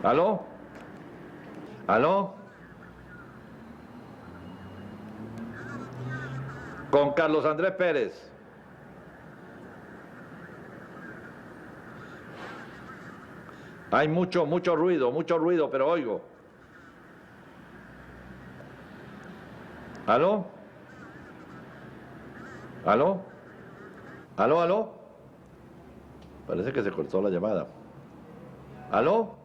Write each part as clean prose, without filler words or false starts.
¿Aló? ¿Aló? Con Carlos Andrés Pérez. Hay mucho ruido, pero oigo. ¿Aló? ¿Aló? ¿Aló, aló? Parece que se cortó la llamada. ¿Aló?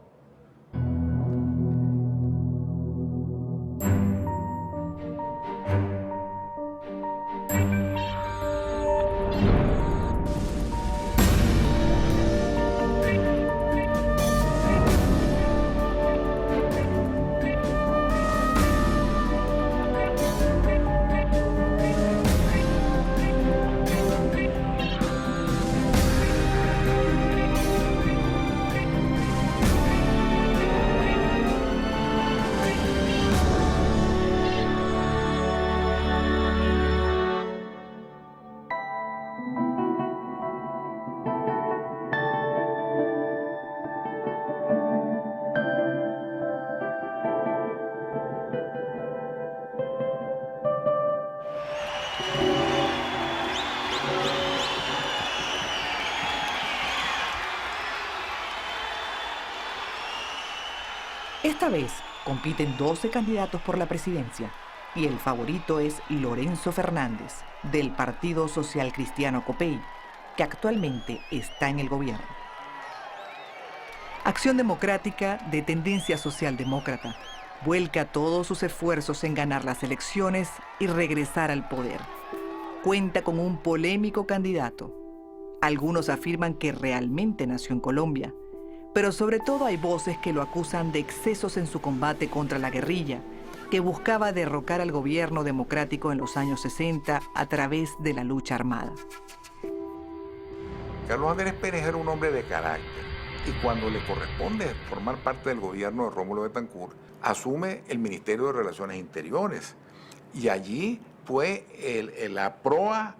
Esta vez compiten 12 candidatos por la presidencia y el favorito es Lorenzo Fernández, del Partido Social Cristiano Copey, que actualmente está en el gobierno. Acción Democrática, de tendencia socialdemócrata, vuelca todos sus esfuerzos en ganar las elecciones y regresar al poder. Cuenta con un polémico candidato. Algunos afirman que realmente nació en Colombia, pero sobre todo hay voces que lo acusan de excesos en su combate contra la guerrilla, que buscaba derrocar al gobierno democrático en los años 60 a través de la lucha armada. Carlos Andrés Pérez era un hombre de carácter y cuando le corresponde formar parte del gobierno de Rómulo Betancourt, asume el Ministerio de Relaciones Interiores y allí fue la proa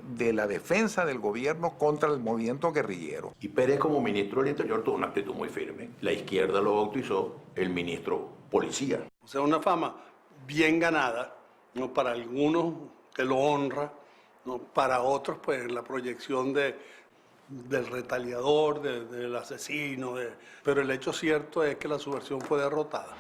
de la defensa del gobierno contra el movimiento guerrillero. Y Pérez, como ministro del Interior, tuvo una actitud muy firme. La izquierda lo bautizó el ministro policía. O sea, una fama bien ganada, ¿no? Para algunos que lo honra, ¿no? Para otros, pues, la proyección del retaliador, del asesino. Pero el hecho cierto es que la subversión fue derrotada.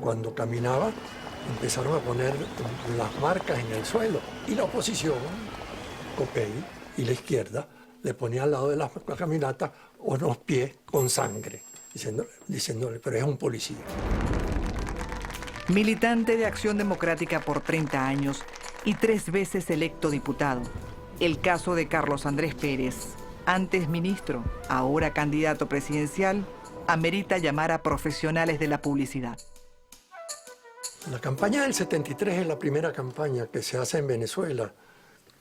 Cuando caminaba, empezaron a poner las marcas en el suelo. Y la oposición, Copey y la izquierda, le ponía al lado de la caminata unos pies con sangre, diciéndole, pero es un policía. Militante de Acción Democrática por 30 años y 3 veces electo diputado. El caso de Carlos Andrés Pérez, antes ministro, ahora candidato presidencial, amerita llamar a profesionales de la publicidad. La campaña del 73 es la primera campaña que se hace en Venezuela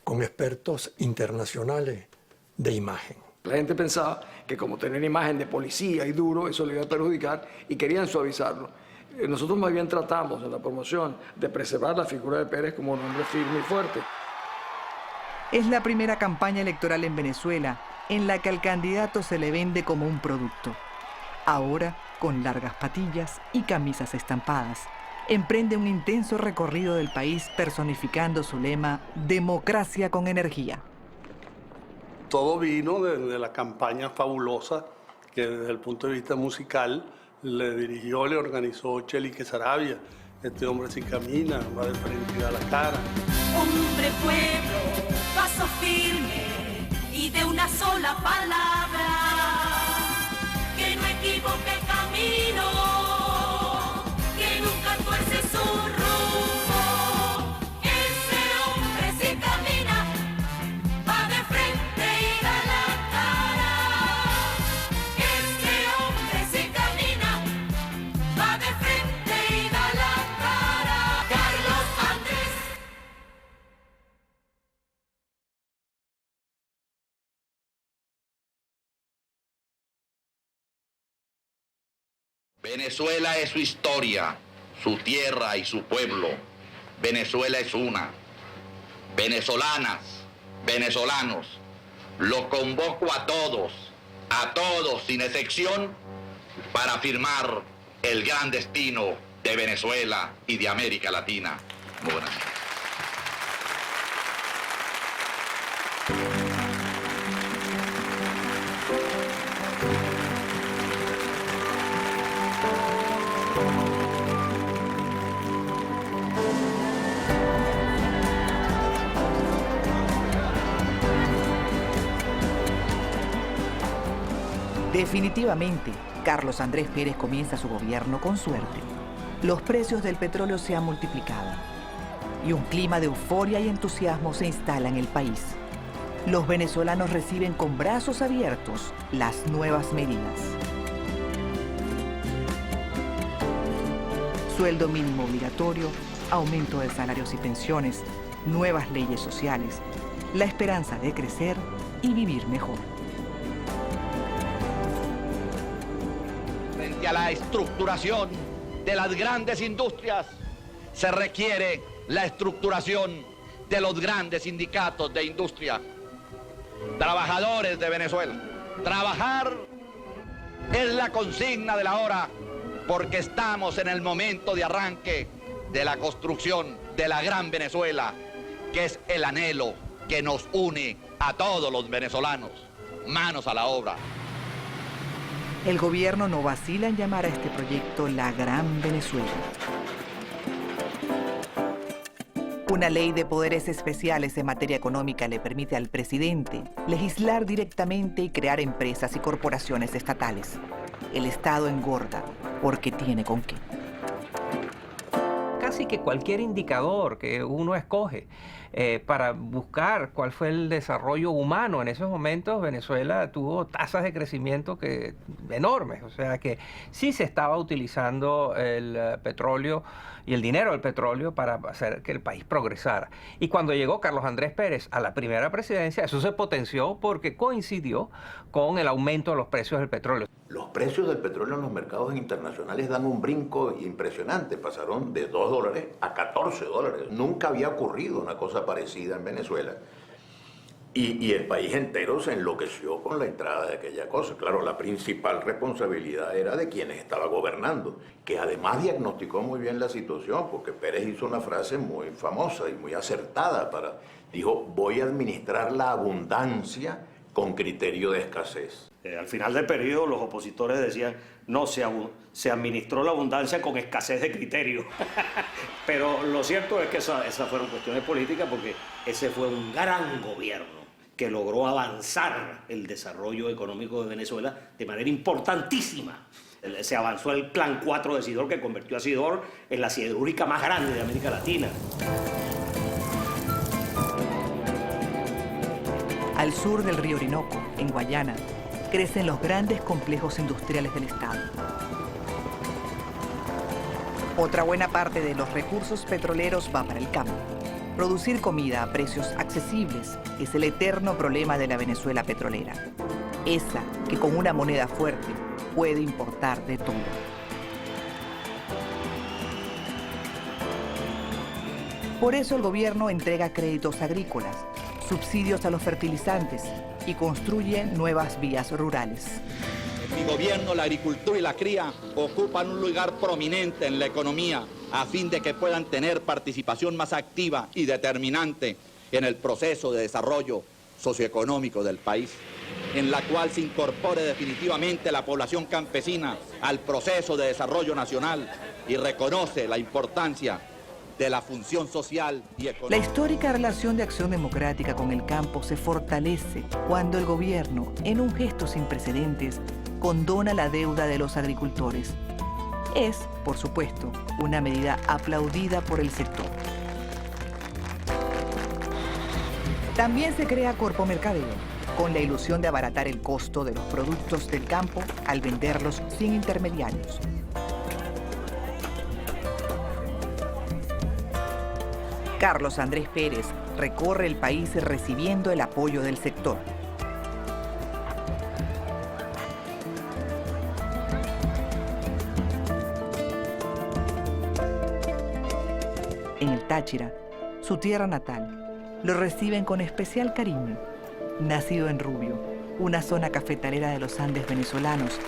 con expertos internacionales de imagen. La gente pensaba que como tener imagen de policía y duro, eso le iba a perjudicar y querían suavizarlo. Nosotros más bien tratamos en la promoción de preservar la figura de Pérez como un hombre firme y fuerte. Es la primera campaña electoral en Venezuela en la que al candidato se le vende como un producto. Ahora, con largas patillas y camisas estampadas, emprende un intenso recorrido del país personificando su lema Democracia con energía. Todo vino de la campaña fabulosa que desde el punto de vista musical le dirigió, le organizó Chelique Saravia. Este hombre sí camina, va de frente y da la cara. Hombre pueblo, paso firme y de una sola palabra, que no equivoque camino, que nunca tuerce su rumbo. Ese hombre sí camina, va de frente y da la cara. Ese hombre sí camina, va de frente y da la cara. Carlos Andrés. Venezuela es su historia, su tierra y su pueblo. Venezuela es una. Venezolanas, venezolanos, lo convoco a todos sin excepción, para firmar el gran destino de Venezuela y de América Latina. Muy buenas noches. Definitivamente, Carlos Andrés Pérez comienza su gobierno con suerte. Los precios del petróleo se han multiplicado y un clima de euforia y entusiasmo se instala en el país. Los venezolanos reciben con brazos abiertos las nuevas medidas. Sueldo mínimo obligatorio, aumento de salarios y pensiones, nuevas leyes sociales, la esperanza de crecer y vivir mejor. Frente a la estructuración de las grandes industrias, se requiere la estructuración de los grandes sindicatos de industria. Trabajadores de Venezuela, trabajar es la consigna de la hora, porque estamos en el momento de arranque de la construcción de la gran Venezuela, que es el anhelo que nos une a todos los venezolanos. Manos a la obra. El gobierno no vacila en llamar a este proyecto la Gran Venezuela. Una ley de poderes especiales en materia económica le permite al presidente legislar directamente y crear empresas y corporaciones estatales. El Estado engorda porque tiene con qué. Casi que cualquier indicador que uno escoge para buscar cuál fue el desarrollo humano en esos momentos, Venezuela tuvo tasas de crecimiento enormes. O sea que sí se estaba utilizando el petróleo y el dinero del petróleo para hacer que el país progresara. Y cuando llegó Carlos Andrés Pérez a la primera presidencia, eso se potenció porque coincidió con el aumento de los precios del petróleo. Los precios del petróleo en los mercados internacionales dan un brinco impresionante. Pasaron de $2 a $14. Nunca había ocurrido una cosa parecida en Venezuela. Y el país entero se enloqueció con la entrada de aquella cosa. Claro, la principal responsabilidad era de quienes estaban gobernando, que además diagnosticó muy bien la situación, porque Pérez hizo una frase muy famosa y muy acertada. Dijo, voy a administrar la abundancia con criterio de escasez. Al final del periodo los opositores decían, no, se administró la abundancia con escasez de criterio. Pero lo cierto es que esas fueron cuestiones políticas, porque ese fue un gran gobierno que logró avanzar el desarrollo económico de Venezuela de manera importantísima. Se avanzó el Plan 4 de Sidor, que convirtió a Sidor en la siderúrgica más grande de América Latina. Al sur del río Orinoco, en Guayana, crecen los grandes complejos industriales del Estado. Otra buena parte de los recursos petroleros va para el campo. Producir comida a precios accesibles es el eterno problema de la Venezuela petrolera. Esa que con una moneda fuerte puede importar de todo. Por eso el gobierno entrega créditos agrícolas, subsidios a los fertilizantes y construye nuevas vías rurales. En mi gobierno, la agricultura y la cría ocupan un lugar prominente en la economía, a fin de que puedan tener participación más activa y determinante en el proceso de desarrollo socioeconómico del país, en la cual se incorpore definitivamente la población campesina al proceso de desarrollo nacional y reconoce la importancia de la función social y económica. La histórica relación de Acción Democrática con el campo se fortalece cuando el gobierno, en un gesto sin precedentes, condona la deuda de los agricultores. Es, por supuesto, una medida aplaudida por el sector. También se crea Corpo Mercadeo, con la ilusión de abaratar el costo de los productos del campo al venderlos sin intermediarios. Carlos Andrés Pérez recorre el país recibiendo el apoyo del sector. En el Táchira, su tierra natal, lo reciben con especial cariño. Nacido en Rubio, una zona cafetalera de los Andes venezolanos,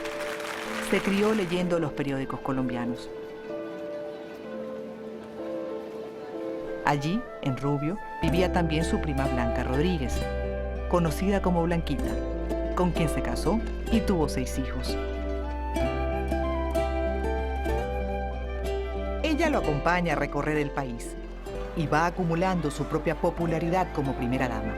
se crió leyendo los periódicos colombianos. Allí, en Rubio, vivía también su prima Blanca Rodríguez, conocida como Blanquita, con quien se casó y tuvo 6 hijos. Ella lo acompaña a recorrer el país y va acumulando su propia popularidad como primera dama.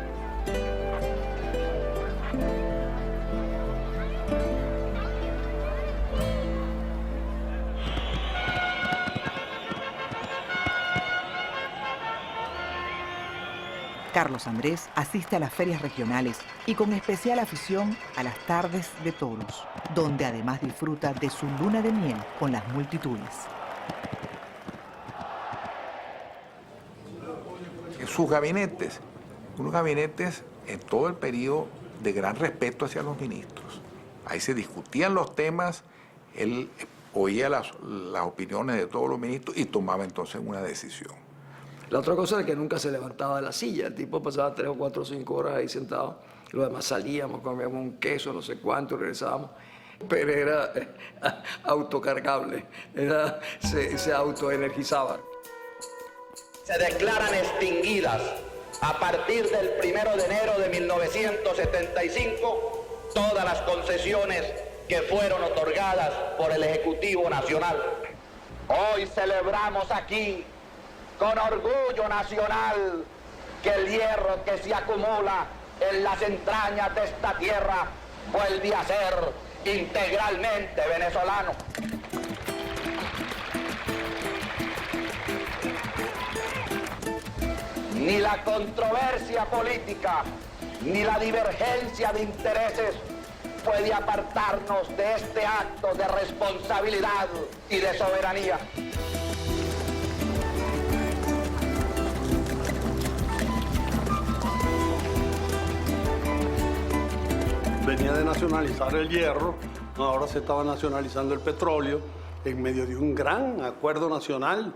Carlos Andrés asiste a las ferias regionales y con especial afición a las tardes de toros, donde además disfruta de su luna de miel con las multitudes. Sus gabinetes, unos gabinetes en todo el periodo de gran respeto hacia los ministros. Ahí se discutían los temas, él oía las opiniones de todos los ministros y tomaba entonces una decisión. La otra cosa es que nunca se levantaba de la silla. El tipo pasaba 3 o 4 o 5 horas ahí sentado. Y lo demás salíamos, comíamos un queso, no sé cuánto, y regresábamos. Pero era autocargable, se autoenergizaba. Se declaran extinguidas a partir del 1 de enero de 1975 todas las concesiones que fueron otorgadas por el Ejecutivo Nacional. Hoy celebramos aquí con orgullo nacional que el hierro que se acumula en las entrañas de esta tierra vuelve a ser integralmente venezolano. Ni la controversia política, ni la divergencia de intereses puede apartarnos de este acto de responsabilidad y de soberanía. Venía de nacionalizar el hierro, ahora se estaba nacionalizando el petróleo en medio de un gran acuerdo nacional.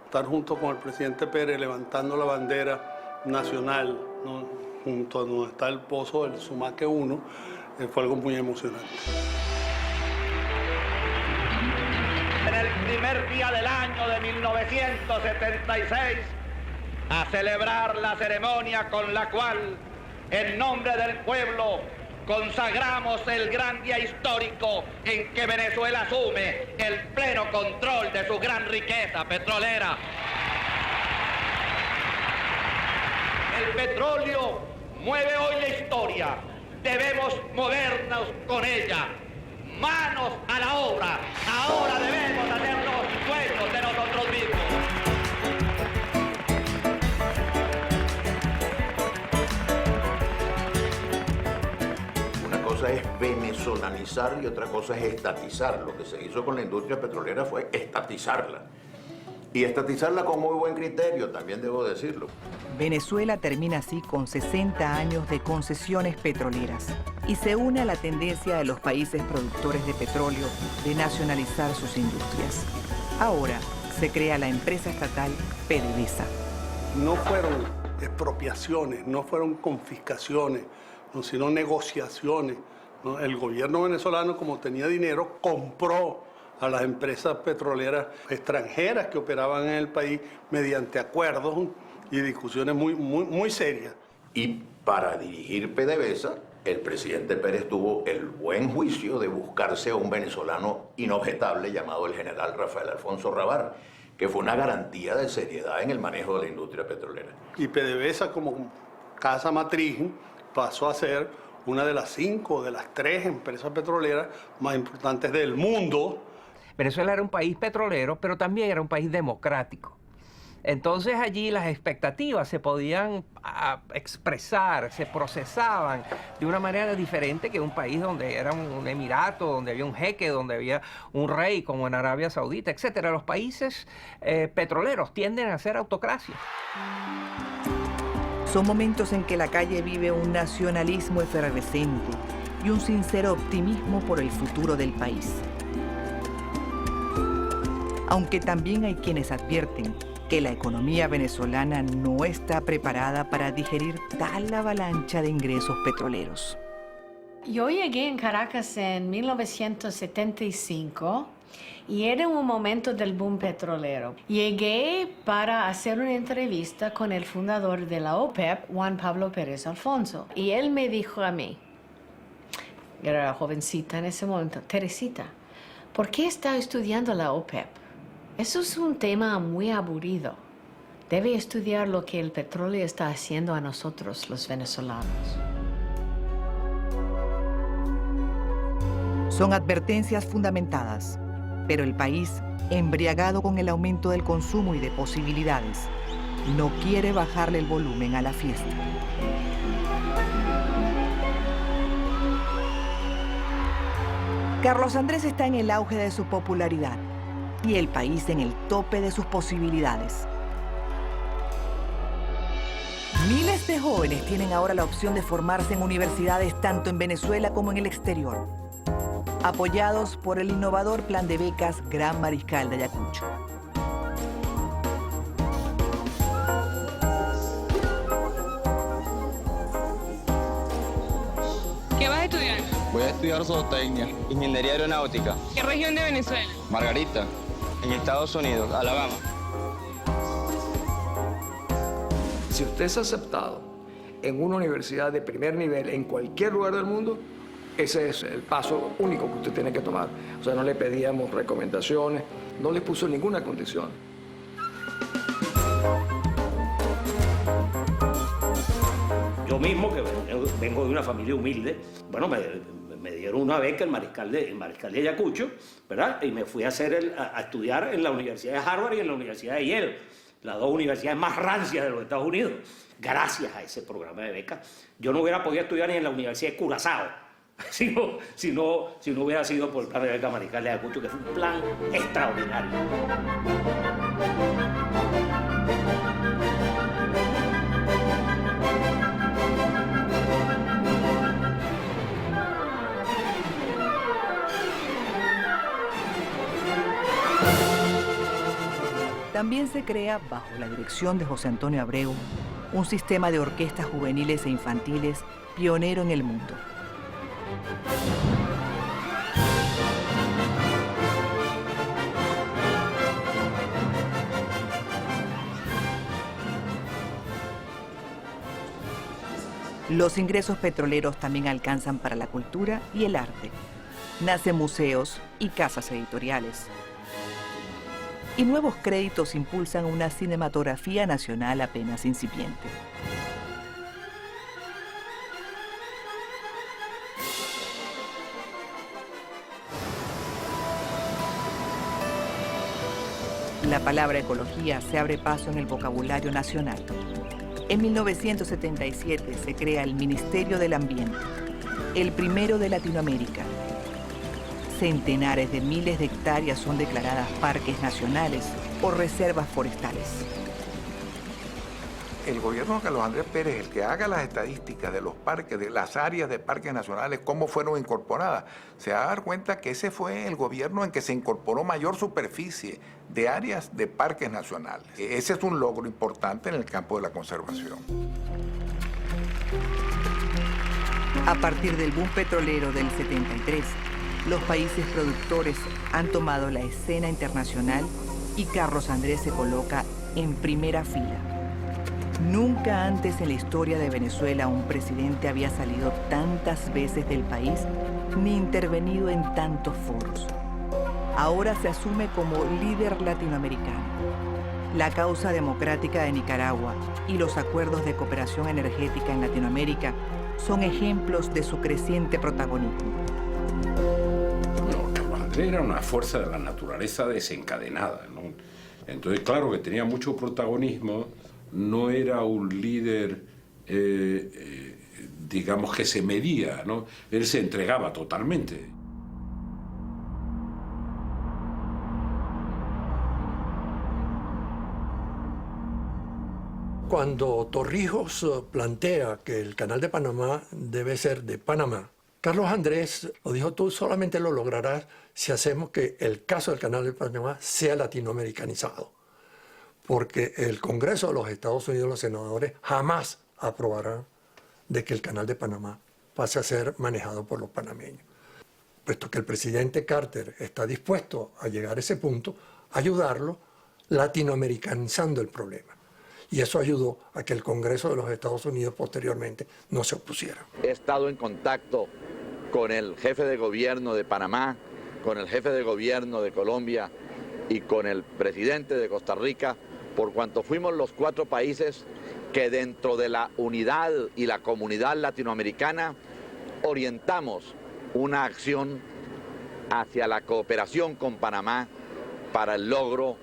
Estar junto con el presidente Pérez levantando la bandera nacional, ¿no?, junto a donde está el pozo del Sumaque 1, fue algo muy emocionante. En el primer día del año de 1976, a celebrar la ceremonia con la cual, en nombre del pueblo, consagramos el gran día histórico en que Venezuela asume el pleno control de su gran riqueza petrolera. El petróleo mueve hoy la historia. Debemos movernos con ella. Manos a la obra. Ahora debemos hacernos dueños de nosotros mismos. Es venezolanizar y otra cosa es estatizar. Lo que se hizo con la industria petrolera fue estatizarla. Y estatizarla con muy buen criterio, también debo decirlo. Venezuela termina así con 60 años de concesiones petroleras y se une a la tendencia de los países productores de petróleo de nacionalizar sus industrias. Ahora se crea la empresa estatal PDVSA. No fueron expropiaciones, no fueron confiscaciones, no, sino negociaciones, ¿no? El gobierno venezolano, como tenía dinero, compró a las empresas petroleras extranjeras que operaban en el país mediante acuerdos y discusiones muy serias. Y para dirigir PDVSA, el presidente Pérez tuvo el buen juicio de buscarse a un venezolano inobjetable llamado el general Rafael Alfonso Rabar, que fue una garantía de seriedad en el manejo de la industria petrolera. Y PDVSA, como casa matriz, pasó a ser una de las 5 de las 3 empresas petroleras más importantes del mundo. Venezuela era un país petrolero, pero también era un país democrático. Entonces allí las expectativas se podían expresar, se procesaban de una manera diferente que un país donde era un emirato, donde había un jeque, donde había un rey, como en Arabia Saudita, etc. Los países petroleros tienden a ser autocracias. Son momentos en que la calle vive un nacionalismo efervescente y un sincero optimismo por el futuro del país. Aunque también hay quienes advierten que la economía venezolana no está preparada para digerir tal avalancha de ingresos petroleros. Yo llegué en Caracas en 1975 y era un momento del boom petrolero. Llegué para hacer una entrevista con el fundador de la OPEP, Juan Pablo Pérez Alfonso. Y él me dijo a mí, era jovencita en ese momento, Teresita, ¿por qué está estudiando la OPEP? Eso es un tema muy aburrido. Debe estudiar lo que el petróleo está haciendo a nosotros, los venezolanos. Son advertencias fundamentadas, pero el país, embriagado con el aumento del consumo y de posibilidades, no quiere bajarle el volumen a la fiesta. Carlos Andrés está en el auge de su popularidad y el país en el tope de sus posibilidades. Miles de jóvenes tienen ahora la opción de formarse en universidades tanto en Venezuela como en el exterior, apoyados por el innovador plan de becas Gran Mariscal de Ayacucho. ¿Qué vas a estudiar? Voy a estudiar zootecnia, ingeniería aeronáutica. ¿Qué región de Venezuela? Margarita, en Estados Unidos, Alabama. Si usted es aceptado en una universidad de primer nivel en cualquier lugar del mundo, ese es el paso único que usted tiene que tomar. O sea, no le pedíamos recomendaciones, no le puso ninguna condición. Yo mismo, que vengo de una familia humilde, bueno, me dieron una beca en Mariscal de Ayacucho, ¿verdad? Y me fui a estudiar en la Universidad de Harvard y en la Universidad de Yale, las dos universidades más rancias de los Estados Unidos. Gracias a ese programa de becas, yo no hubiera podido estudiar ni en la Universidad de Curazao, si no hubiera sido por el plan de beca Mariscal de Ayacucho, que fue un plan extraordinario. También se crea, bajo la dirección de José Antonio Abreu, un sistema de orquestas juveniles e infantiles pionero en el mundo. Los ingresos petroleros también alcanzan para la cultura y el arte. Nacen museos y casas editoriales. Y nuevos créditos impulsan una cinematografía nacional apenas incipiente. La palabra ecología se abre paso en el vocabulario nacional. En 1977 se crea el Ministerio del Ambiente, el primero de Latinoamérica. Centenares de miles de hectáreas son declaradas parques nacionales o reservas forestales. El gobierno de Carlos Andrés Pérez, el que haga las estadísticas de los parques, de las áreas de parques nacionales, cómo fueron incorporadas, se va a dar cuenta que ese fue el gobierno en que se incorporó mayor superficie de áreas de parques nacionales. Ese es un logro importante en el campo de la conservación. A partir del boom petrolero del 73, los países productores han tomado la escena internacional y Carlos Andrés se coloca en primera fila. Nunca antes en la historia de Venezuela un presidente había salido tantas veces del país ni intervenido en tantos foros. Ahora se asume como líder latinoamericano. La causa democrática de Nicaragua y los acuerdos de cooperación energética en Latinoamérica son ejemplos de su creciente protagonismo. Bueno, Carlos Andrés era una fuerza de la naturaleza desencadenada, ¿no? Entonces, claro que tenía mucho protagonismo. No era un líder, digamos, que se medía, ¿no? Él se entregaba totalmente. Cuando Torrijos plantea que el Canal de Panamá debe ser de Panamá Carlos Andrés lo dijo, tú solamente lo lograrás si hacemos que el caso del Canal de Panamá sea latinoamericanizado. Porque el Congreso de los Estados Unidos, los senadores, jamás aprobarán de que el Canal de Panamá pase a ser manejado por los panameños. Puesto que el presidente Carter está dispuesto a llegar a ese punto, ayudarlo latinoamericanizando el problema. Y eso ayudó a que el Congreso de los Estados Unidos posteriormente no se opusiera. He estado en contacto con el jefe de gobierno de Panamá, con el jefe de gobierno de Colombia y con el presidente de Costa Rica, por cuanto fuimos los 4 países que dentro de la unidad y la comunidad latinoamericana orientamos una acción hacia la cooperación con Panamá para el logro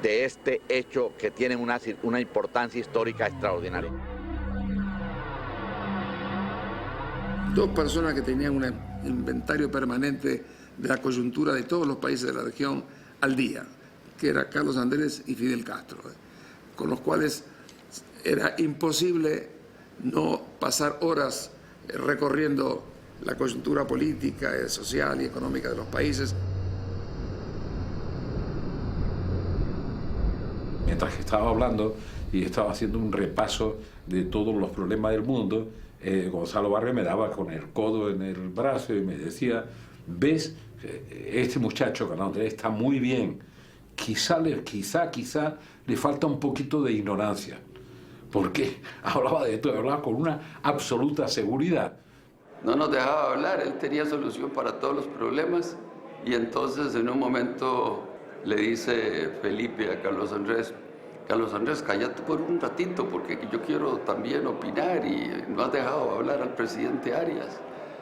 de este hecho que tiene una importancia histórica extraordinaria. 2 personas que tenían un inventario permanente de la coyuntura de todos los países de la región al día, que era Carlos Andrés y Fidel Castro, con los cuales era imposible no pasar horas recorriendo la coyuntura política, social y económica de los países. Mientras que estaba hablando y estaba haciendo un repaso de todos los problemas del mundo, Gonzalo Barrio me daba con el codo en el brazo y me decía, ¿ves? Este muchacho, Carlos Andrés, está muy bien. Quizá le falta un poquito de ignorancia, porque hablaba de esto, hablaba con una absoluta seguridad. No nos dejaba hablar, él tenía solución para todos los problemas y entonces en un momento le dice Felipe a Carlos Andrés, cállate por un ratito porque yo quiero también opinar y no has dejado hablar al presidente Arias.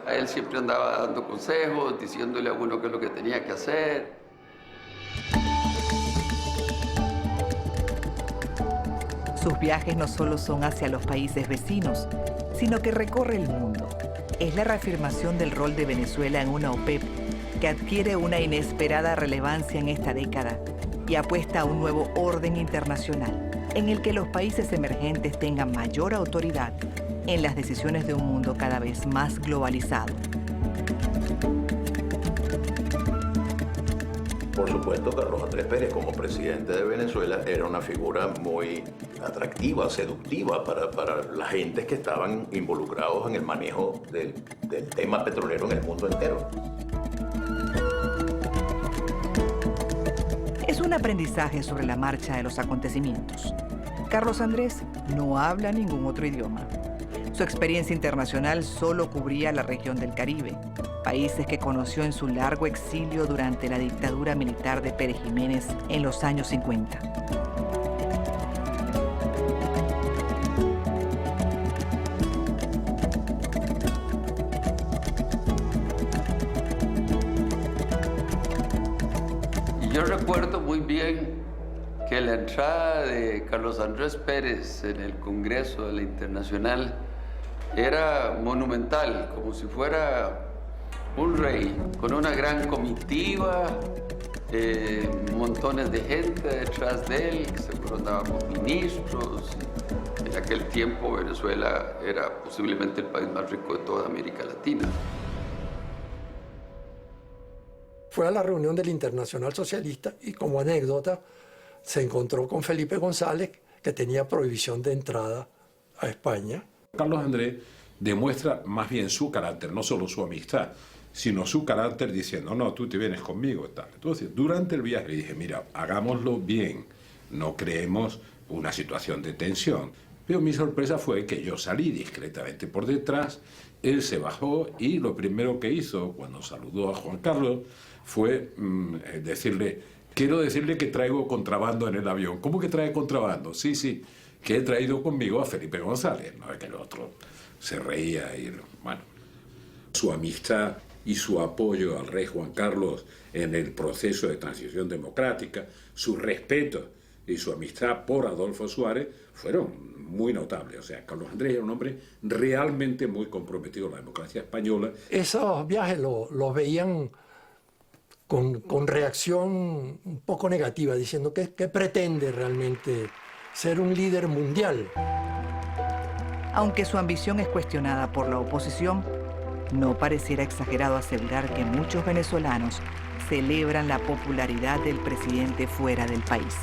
A él siempre andaba dando consejos, diciéndole a uno qué es lo que tenía que hacer. Sus viajes no solo son hacia los países vecinos, sino que recorre el mundo. Es la reafirmación del rol de Venezuela en una OPEP que adquiere una inesperada relevancia en esta década y apuesta a un nuevo orden internacional en el que los países emergentes tengan mayor autoridad en las decisiones de un mundo cada vez más globalizado. Por supuesto, Carlos Andrés Pérez, como presidente de Venezuela, era una figura muy atractiva, seductiva para las gentes que estaban involucrados en el manejo del tema petrolero en el mundo entero. Es un aprendizaje sobre la marcha de los acontecimientos. Carlos Andrés no habla ningún otro idioma. Su experiencia internacional solo cubría la región del Caribe, países que conoció en su largo exilio durante la dictadura militar de Pérez Jiménez en los años 50. Y yo recuerdo muy bien que la entrada de Carlos Andrés Pérez en el Congreso de la Internacional era monumental, como si fuera un rey, con una gran comitiva, montones de gente detrás de él, que seguro andábamos ministros. En aquel tiempo Venezuela era posiblemente el país más rico de toda América Latina. Fue a la reunión del Internacional Socialista y como anécdota se encontró con Felipe González, que tenía prohibición de entrada a España. Carlos Andrés demuestra más bien su carácter, no solo su amistad, sino su carácter diciendo, no, tú te vienes conmigo. Tal. Entonces, durante el viaje le dije, mira, hagámoslo bien, no creemos una situación de tensión. Pero mi sorpresa fue que yo salí discretamente por detrás, él se bajó y lo primero que hizo cuando saludó a Juan Carlos fue decirle, quiero decirle que traigo contrabando en el avión. ¿Cómo que trae contrabando? Sí, que he traído conmigo a Felipe González. No es que el otro se reía y bueno. Su amistad y su apoyo al rey Juan Carlos en el proceso de transición democrática, su respeto y su amistad por Adolfo Suárez fueron muy notables. O sea, Carlos Andrés era un hombre realmente muy comprometido con la democracia española. Esos viajes los veían con reacción un poco negativa, diciendo que pretende realmente ser un líder mundial. Aunque su ambición es cuestionada por la oposición, No pareciera exagerado asegurar que muchos venezolanos celebran la popularidad del presidente fuera del país.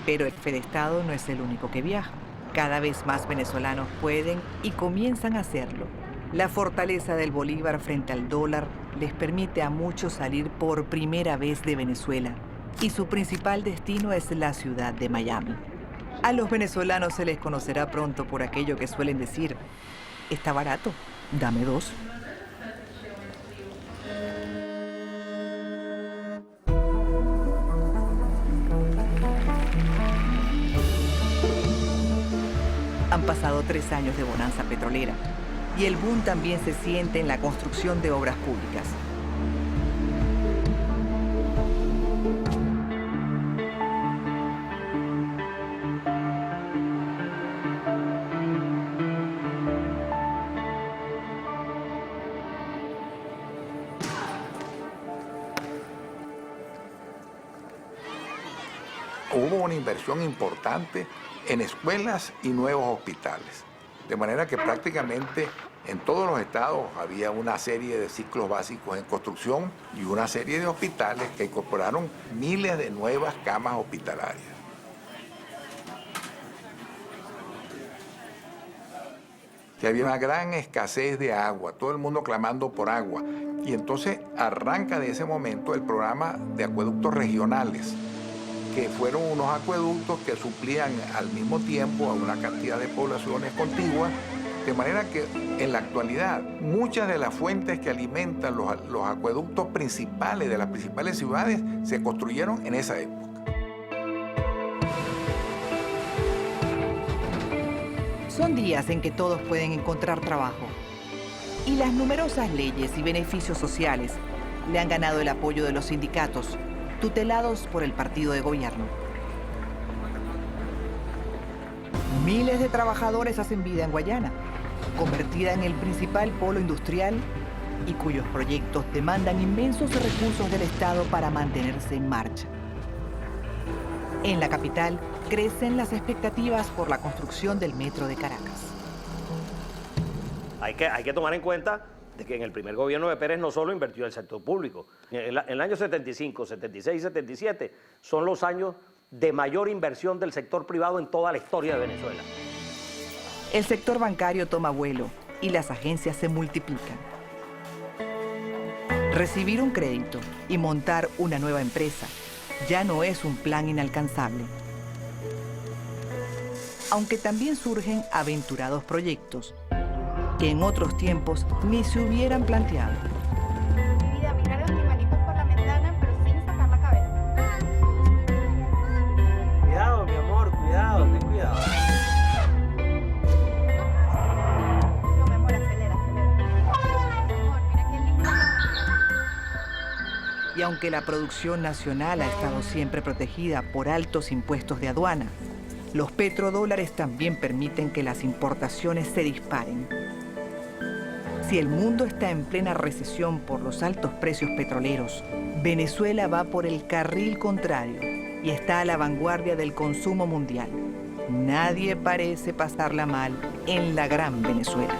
Pero el jefe de Estado no es el único que viaja. Cada vez más venezolanos pueden y comienzan a hacerlo. La fortaleza del bolívar frente al dólar les permite a muchos salir por primera vez de Venezuela y su principal destino es la ciudad de Miami. A los venezolanos se les conocerá pronto por aquello que suelen decir: está barato, dame 2. Han pasado 3 años de bonanza petrolera y el boom también se siente en la construcción de obras públicas. Hubo una inversión importante en escuelas y nuevos hospitales. De manera que prácticamente en todos los estados había una serie de ciclos básicos en construcción y una serie de hospitales que incorporaron miles de nuevas camas hospitalarias. Que había una gran escasez de agua, todo el mundo clamando por agua. Y entonces arranca de ese momento el programa de acueductos regionales, que fueron unos acueductos que suplían al mismo tiempo a una cantidad de poblaciones contiguas, de manera que en la actualidad muchas de las fuentes que alimentan los acueductos principales de las principales ciudades se construyeron en esa época. Son días en que todos pueden encontrar trabajo y las numerosas leyes y beneficios sociales le han ganado el apoyo de los sindicatos, tutelados por el partido de gobierno. Miles de trabajadores hacen vida en Guayana, convertida en el principal polo industrial y cuyos proyectos demandan inmensos recursos del Estado para mantenerse en marcha. En la capital crecen las expectativas por la construcción del metro de Caracas. Hay que tomar en cuenta de que en el primer gobierno de Pérez no solo invirtió el sector público. En el año 75, 76 y 77 son los años de mayor inversión del sector privado en toda la historia de Venezuela. El sector bancario toma vuelo y las agencias se multiplican. Recibir un crédito y montar una nueva empresa ya no es un plan inalcanzable. Aunque también surgen aventurados proyectos que en otros tiempos ni se hubieran planteado. Mira, mirar a los animalitos por la ventana, pero sin sacar la cabeza. Cuidado, mi amor, cuidado, ten cuidado. No, mi amor, acelera. Mi amor, mira qué lindo. Y aunque la producción nacional ha estado siempre protegida por altos impuestos de aduana, los petrodólares también permiten que las importaciones se disparen. Si el mundo está en plena recesión por los altos precios petroleros, Venezuela va por el carril contrario y está a la vanguardia del consumo mundial. Nadie parece pasarla mal en la gran Venezuela.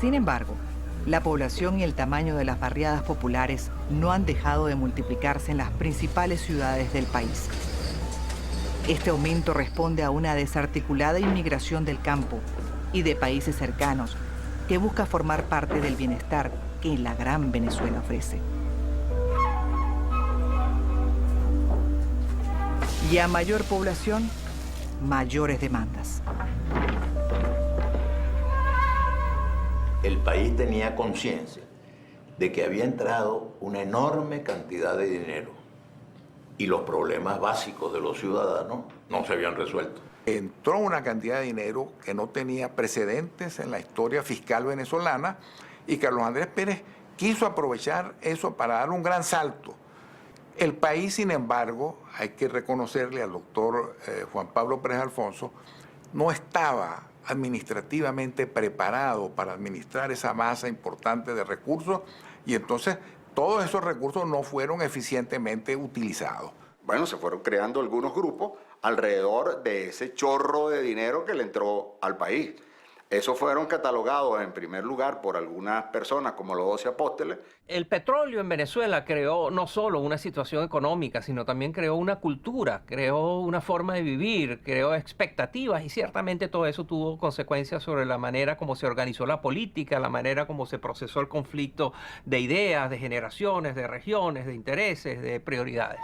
Sin embargo, la población y el tamaño de las barriadas populares no han dejado de multiplicarse en las principales ciudades del país. Este aumento responde a una desarticulada inmigración del campo y de países cercanos que busca formar parte del bienestar que la gran Venezuela ofrece. Y a mayor población, mayores demandas. El país tenía conciencia de que había entrado una enorme cantidad de dinero y los problemas básicos de los ciudadanos no se habían resuelto. Entró una cantidad de dinero que no tenía precedentes en la historia fiscal venezolana y Carlos Andrés Pérez quiso aprovechar eso para dar un gran salto. El país, sin embargo, hay que reconocerle al doctor Juan Pablo Pérez Alfonso, no estaba administrativamente preparado para administrar esa masa importante de recursos y entonces todos esos recursos no fueron eficientemente utilizados. Bueno, se fueron creando algunos grupos alrededor de ese chorro de dinero que le entró al país. Esos fueron catalogados en primer lugar por algunas personas como los 12 apóstoles. El petróleo en Venezuela creó no solo una situación económica, sino también creó una cultura, creó una forma de vivir, creó expectativas y ciertamente todo eso tuvo consecuencias sobre la manera como se organizó la política, la manera como se procesó el conflicto de ideas, de generaciones, de regiones, de intereses, de prioridades.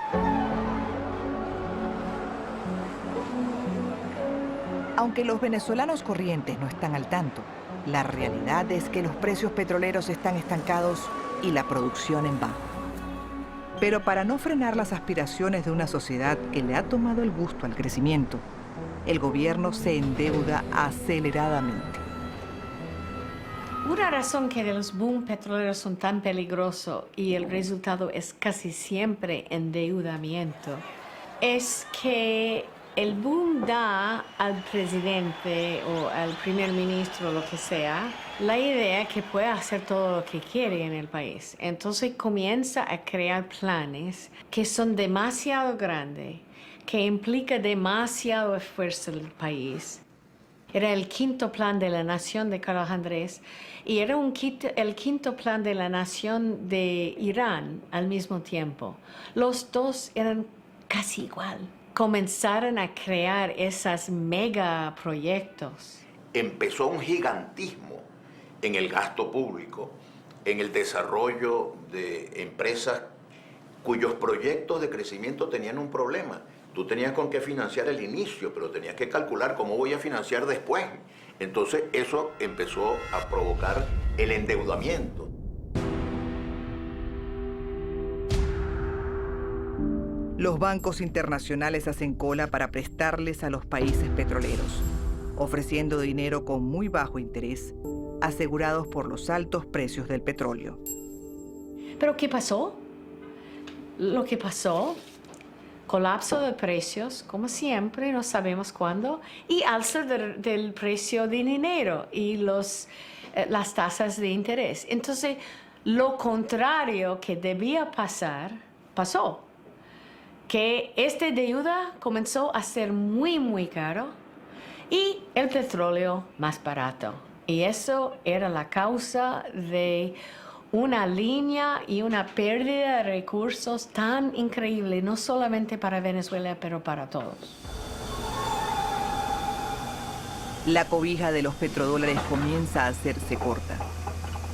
Aunque los venezolanos corrientes no están al tanto, la realidad es que los precios petroleros están estancados y la producción en bajo. Pero para no frenar las aspiraciones de una sociedad que le ha tomado el gusto al crecimiento, el gobierno se endeuda aceleradamente. Una razón que los boom petroleros son tan peligrosos y el resultado es casi siempre endeudamiento es que el boom da al presidente o al primer ministro, lo que sea, la idea que puede hacer todo lo que quiere en el país. Entonces comienza a crear planes que son demasiado grandes, que implica demasiado esfuerzo del país. Era el quinto plan de la nación de Carlos Andrés y era el quinto plan de la nación de Irán al mismo tiempo. Los dos eran casi igual. Comenzaron a crear esos megaproyectos. Empezó un gigantismo en el gasto público, en el desarrollo de empresas cuyos proyectos de crecimiento tenían un problema. Tú tenías con qué financiar el inicio, pero tenías que calcular cómo voy a financiar después. Entonces eso empezó a provocar el endeudamiento. Los bancos internacionales hacen cola para prestarles a los países petroleros, ofreciendo dinero con muy bajo interés, asegurados por los altos precios del petróleo. ¿Pero qué pasó? Lo que pasó, colapso de precios, como siempre, no sabemos cuándo, y alza del precio del dinero y las tasas de interés. Entonces, lo contrario que debía pasar, pasó. Que esta deuda comenzó a ser muy, muy caro y el petróleo más barato. Y eso era la causa de una línea y una pérdida de recursos tan increíble, no solamente para Venezuela, pero para todos. La cobija de los petrodólares comienza a hacerse corta.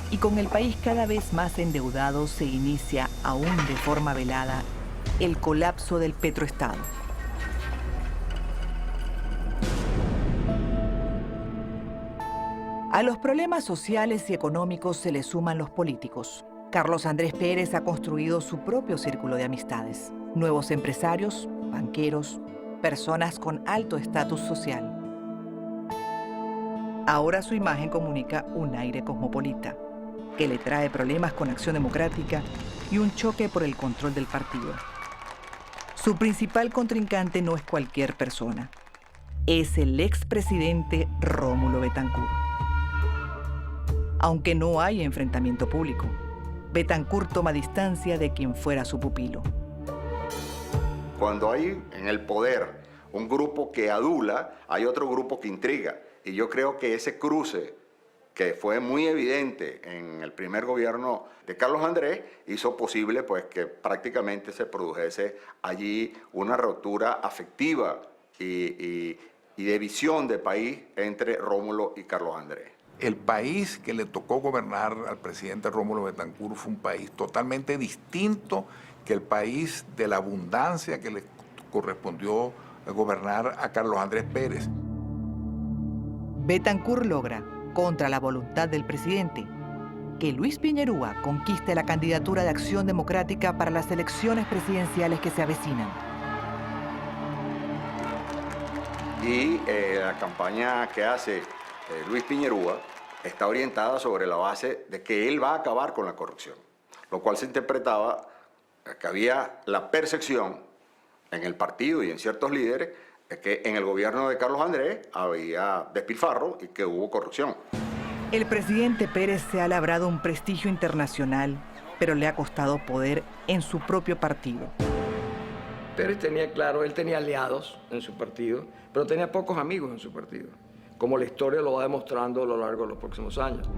Y con el país cada vez más endeudado se inicia, aún de forma velada, el colapso del petroestado. A los problemas sociales y económicos se le suman los políticos. Carlos Andrés Pérez ha construido su propio círculo de amistades. Nuevos empresarios, banqueros, personas con alto estatus social. Ahora su imagen comunica un aire cosmopolita, que le trae problemas con Acción Democrática y un choque por el control del partido. Su principal contrincante no es cualquier persona. Es el expresidente Rómulo Betancourt. Aunque no hay enfrentamiento público, Betancourt toma distancia de quien fuera su pupilo. Cuando hay en el poder un grupo que adula, hay otro grupo que intriga. Y yo creo que ese cruce que fue muy evidente en el primer gobierno de Carlos Andrés, hizo posible pues que prácticamente se produjese allí una ruptura afectiva y de visión de país entre Rómulo y Carlos Andrés. El país que le tocó gobernar al presidente Rómulo Betancourt fue un país totalmente distinto que el país de la abundancia que le correspondió gobernar a Carlos Andrés Pérez. Betancourt logra, contra la voluntad del presidente, que Luis Piñerúa conquiste la candidatura de Acción Democrática para las elecciones presidenciales que se avecinan. Y la campaña que hace Luis Piñerúa está orientada sobre la base de que él va a acabar con la corrupción, lo cual se interpretaba que había la percepción en el partido y en ciertos líderes de que en el gobierno de Carlos Andrés había despilfarro y que hubo corrupción. El presidente Pérez se ha labrado un prestigio internacional, pero le ha costado poder en su propio partido. Pérez tenía claro, él tenía aliados en su partido, pero tenía pocos amigos en su partido, como la historia lo va demostrando a lo largo de los próximos años.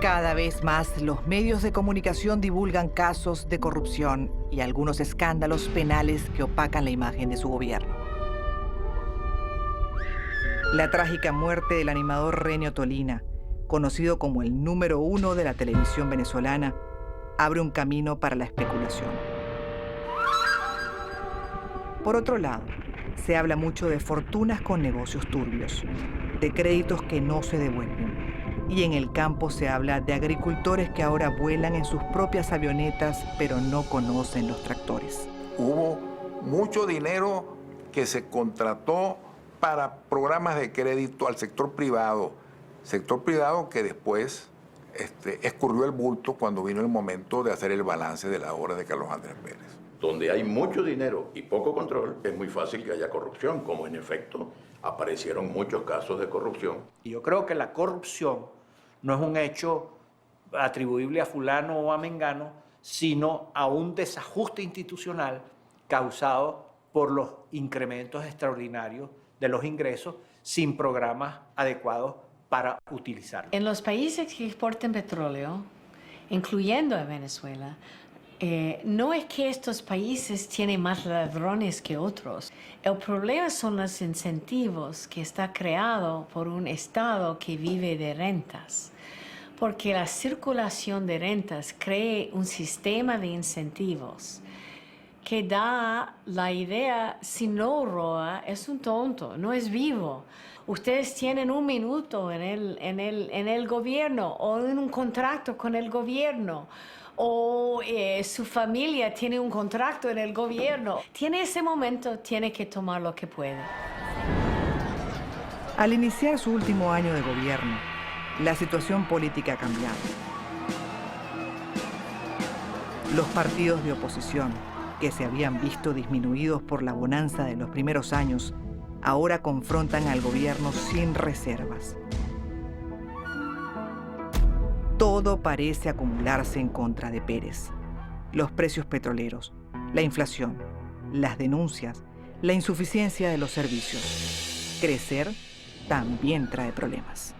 Cada vez más los medios de comunicación divulgan casos de corrupción y algunos escándalos penales que opacan la imagen de su gobierno. La trágica muerte del animador Renio Tolina, conocido como el número 1 de la televisión venezolana, abre un camino para la especulación. Por otro lado, se habla mucho de fortunas con negocios turbios, de créditos que no se devuelven. Y en el campo se habla de agricultores que ahora vuelan en sus propias avionetas, pero no conocen los tractores. Hubo mucho dinero que se contrató para programas de crédito al sector privado que después escurrió el bulto cuando vino el momento de hacer el balance de la obra de Carlos Andrés Pérez. Donde hay mucho dinero y poco control, es muy fácil que haya corrupción, como en efecto aparecieron muchos casos de corrupción. Y yo creo que la corrupción no es un hecho atribuible a fulano o a mengano, sino a un desajuste institucional causado por los incrementos extraordinarios de los ingresos sin programas adecuados para utilizarlos. En los países que exportan petróleo, incluyendo a Venezuela, no es que estos países tienen más ladrones que otros. El problema son los incentivos que está creado por un Estado que vive de rentas. Porque la circulación de rentas crea un sistema de incentivos que da la idea, si no roba, es un tonto, no es vivo. Ustedes tienen un minuto en el gobierno o en un contrato con el gobierno, o su familia tiene un contrato en el gobierno. Tiene ese momento, tiene que tomar lo que puede. Al iniciar su último año de gobierno, la situación política ha cambiado. Los partidos de oposición, que se habían visto disminuidos por la bonanza de los primeros años, ahora confrontan al gobierno sin reservas. Todo parece acumularse en contra de Pérez. Los precios petroleros, la inflación, las denuncias, la insuficiencia de los servicios. Crecer también trae problemas.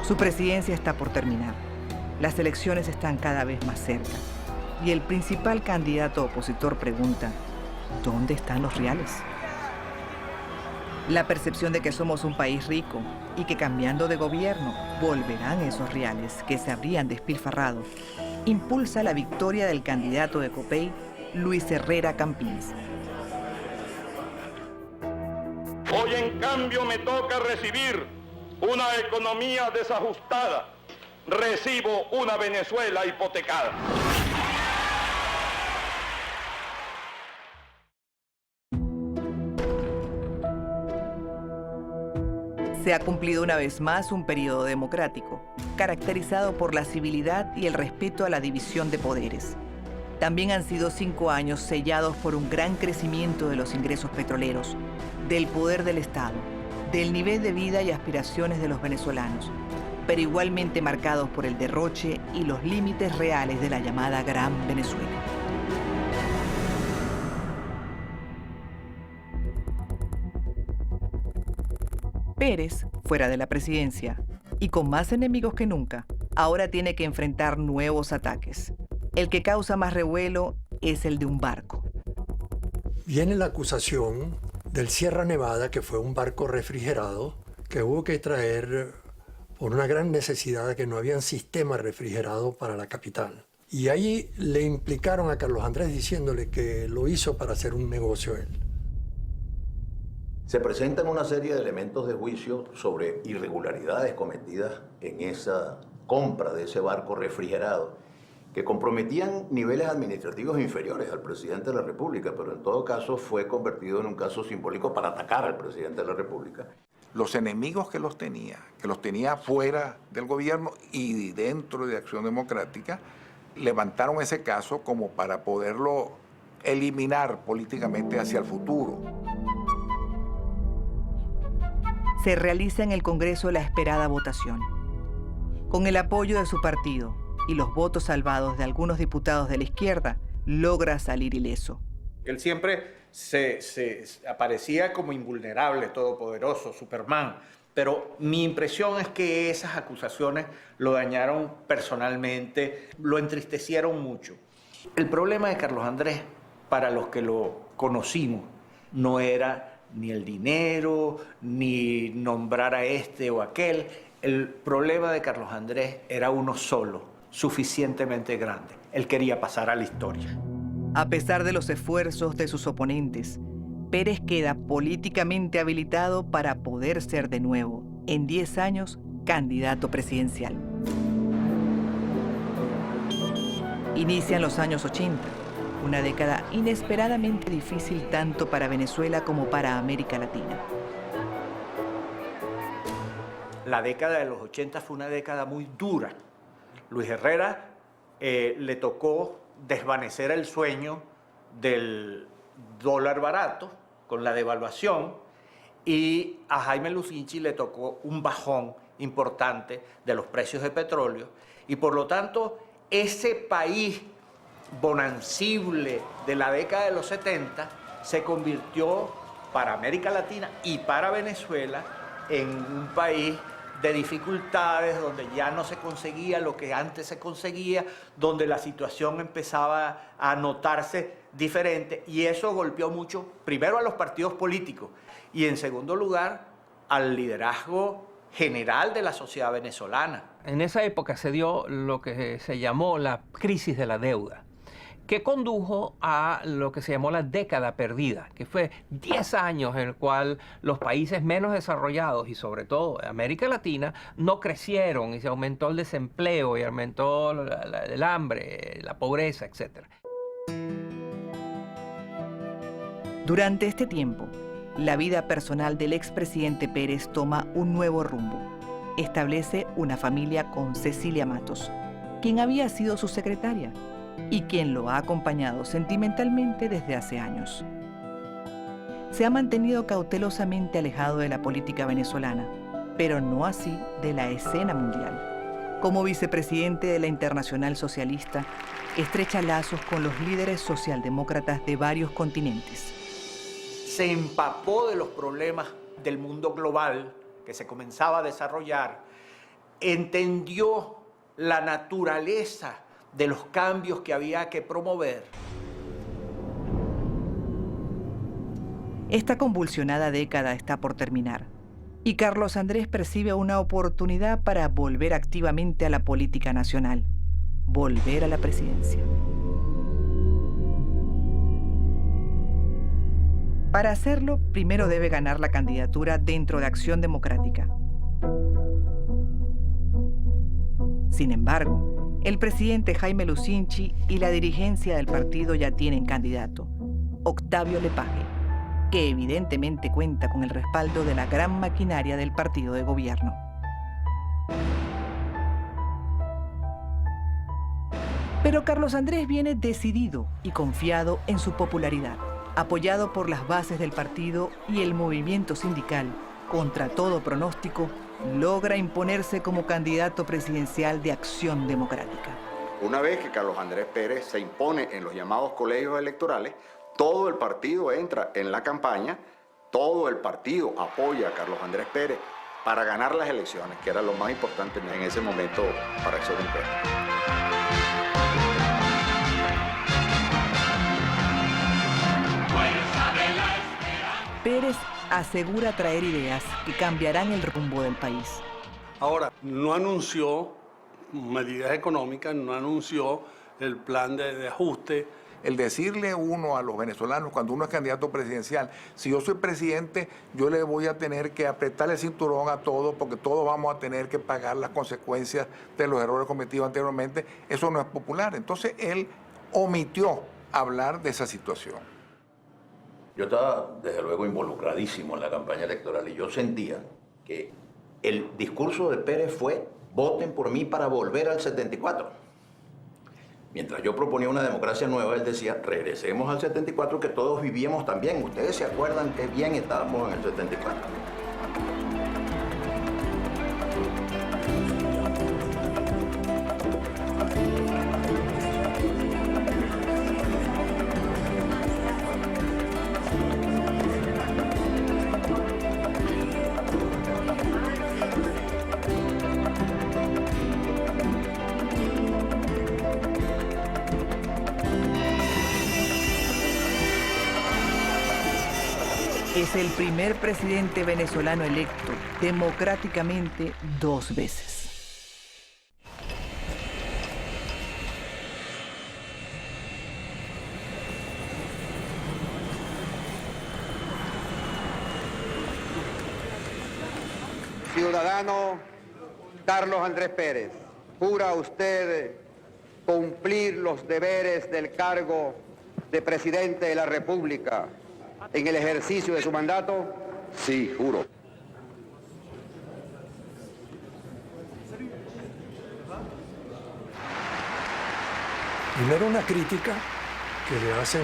Su presidencia está por terminar. Las elecciones están cada vez más cerca. Y el principal candidato opositor pregunta, ¿dónde están los reales? La percepción de que somos un país rico y que cambiando de gobierno volverán esos reales que se habrían despilfarrado, impulsa la victoria del candidato de Copey, Luis Herrera Campins. Hoy en cambio me toca recibir una economía desajustada. Recibo una Venezuela hipotecada. Se ha cumplido una vez más un periodo democrático, caracterizado por la civilidad y el respeto a la división de poderes. También han sido 5 años sellados por un gran crecimiento de los ingresos petroleros, del poder del Estado, del nivel de vida y aspiraciones de los venezolanos, pero igualmente marcados por el derroche y los límites reales de la llamada Gran Venezuela. Pérez, fuera de la presidencia y con más enemigos que nunca, ahora tiene que enfrentar nuevos ataques. El que causa más revuelo es el de un barco. Viene la acusación del Sierra Nevada, que fue un barco refrigerado que hubo que traer por una gran necesidad de que no había un sistema refrigerado para la capital. Y ahí le implicaron a Carlos Andrés diciéndole que lo hizo para hacer un negocio él. Se presentan una serie de elementos de juicio sobre irregularidades cometidas en esa compra de ese barco refrigerado, que comprometían niveles administrativos inferiores al presidente de la República, pero en todo caso fue convertido en un caso simbólico para atacar al presidente de la República. Los enemigos que los tenía fuera del gobierno y dentro de Acción Democrática, levantaron ese caso como para poderlo eliminar políticamente hacia el futuro. Se realiza en el Congreso la esperada votación. Con el apoyo de su partido y los votos salvados de algunos diputados de la izquierda, logra salir ileso. Él siempre se aparecía como invulnerable, todopoderoso, Superman, pero mi impresión es que esas acusaciones lo dañaron personalmente, lo entristecieron mucho. El problema de Carlos Andrés, para los que lo conocimos, no era ni el dinero, ni nombrar a este o aquel. El problema de Carlos Andrés era uno solo, suficientemente grande. Él quería pasar a la historia. A pesar de los esfuerzos de sus oponentes, Pérez queda políticamente habilitado para poder ser de nuevo, en 10 años, candidato presidencial. Inician los años 80, una década inesperadamente difícil tanto para Venezuela como para América Latina. La década de los 80 fue una década muy dura. Luis Herrera le tocó desvanecer el sueño del dólar barato con la devaluación, y a Jaime Lucinchi le tocó un bajón importante de los precios de petróleo, y por lo tanto ese país bonancible de la década de los 70 se convirtió para América Latina y para Venezuela en un país de dificultades, donde ya no se conseguía lo que antes se conseguía, donde la situación empezaba a notarse diferente, y eso golpeó mucho, primero a los partidos políticos y en segundo lugar al liderazgo general de la sociedad venezolana. En esa época se dio lo que se llamó la crisis de la deuda, que condujo a lo que se llamó la década perdida, que fue 10 años en el cual los países menos desarrollados y sobre todo América Latina no crecieron, y se aumentó el desempleo y aumentó el hambre, la pobreza, etc. Durante este tiempo, la vida personal del expresidente Pérez toma un nuevo rumbo. Establece una familia con Cecilia Matos, quien había sido su secretaria y quien lo ha acompañado sentimentalmente desde hace años. Se ha mantenido cautelosamente alejado de la política venezolana, pero no así de la escena mundial. Como vicepresidente de la Internacional Socialista, estrecha lazos con los líderes socialdemócratas de varios continentes. Se empapó de los problemas del mundo global que se comenzaba a desarrollar, entendió la naturaleza de los cambios que había que promover. Esta convulsionada década está por terminar, y Carlos Andrés percibe una oportunidad para volver activamente a la política nacional, volver a la presidencia. Para hacerlo, primero debe ganar la candidatura dentro de Acción Democrática. Sin embargo, el presidente Jaime Lucinchi y la dirigencia del partido ya tienen candidato, Octavio Lepage, que evidentemente cuenta con el respaldo de la gran maquinaria del partido de gobierno. Pero Carlos Andrés viene decidido y confiado en su popularidad, apoyado por las bases del partido y el movimiento sindical. Contra todo pronóstico, logra imponerse como candidato presidencial de Acción Democrática. Una vez que Carlos Andrés Pérez se impone en los llamados colegios electorales, todo el partido entra en la campaña todo el partido apoya a Carlos Andrés Pérez para ganar las elecciones, que era lo más importante en ese momento para Acción Democrática. Pérez asegura traer ideas que cambiarán el rumbo del país. Ahora, no anunció medidas económicas, no anunció el plan de ajuste. El decirle uno a los venezolanos cuando uno es candidato presidencial, si yo soy presidente, yo le voy a tener que apretar el cinturón a todos porque todos vamos a tener que pagar las consecuencias de los errores cometidos anteriormente, eso no es popular. Entonces él omitió hablar de esa situación. Yo estaba, desde luego, involucradísimo en la campaña electoral y yo sentía que el discurso de Pérez fue: voten por mí para volver al 74. Mientras yo proponía una democracia nueva, él decía: regresemos al 74, que todos vivíamos también. Ustedes se acuerdan qué bien estábamos en el 74. Es el primer presidente venezolano electo democráticamente 2 veces. Ciudadano Carlos Andrés Pérez, ¿jura usted cumplir los deberes del cargo de presidente de la República en el ejercicio de su mandato? Sí, juro. Primero, una crítica que le hacen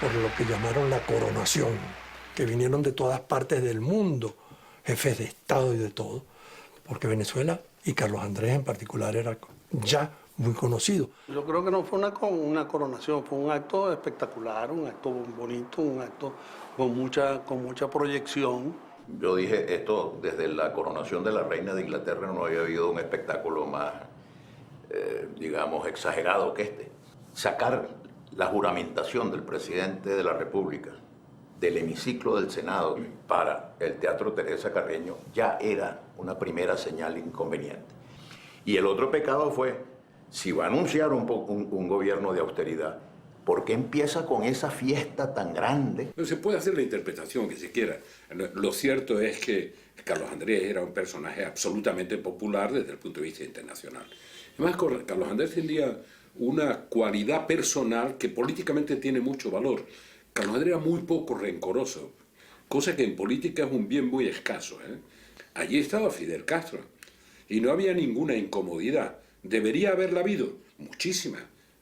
por lo que llamaron la coronación, que vinieron de todas partes del mundo, jefes de Estado y de todo, porque Venezuela, y Carlos Andrés en particular, era ya muy conocido. Yo creo que no fue una coronación, fue un acto espectacular, un acto bonito, un acto con mucha proyección. Yo dije esto: desde la coronación de la reina de Inglaterra no había habido un espectáculo más, digamos, exagerado que este. Sacar la juramentación del presidente de la República del hemiciclo del Senado para el Teatro Teresa Carreño ya era una primera señal inconveniente. Y el otro pecado fue: si va a anunciar un gobierno de austeridad, ¿por qué empieza con esa fiesta tan grande? No se puede hacer la interpretación que se quiera. Lo cierto es que Carlos Andrés era un personaje absolutamente popular desde el punto de vista internacional. Además, Carlos Andrés tenía una cualidad personal que políticamente tiene mucho valor. Carlos Andrés era muy poco rencoroso, cosa que en política es un bien muy escaso, ¿eh? Allí estaba Fidel Castro y no había ninguna incomodidad. Debería haberla habido, muchísima.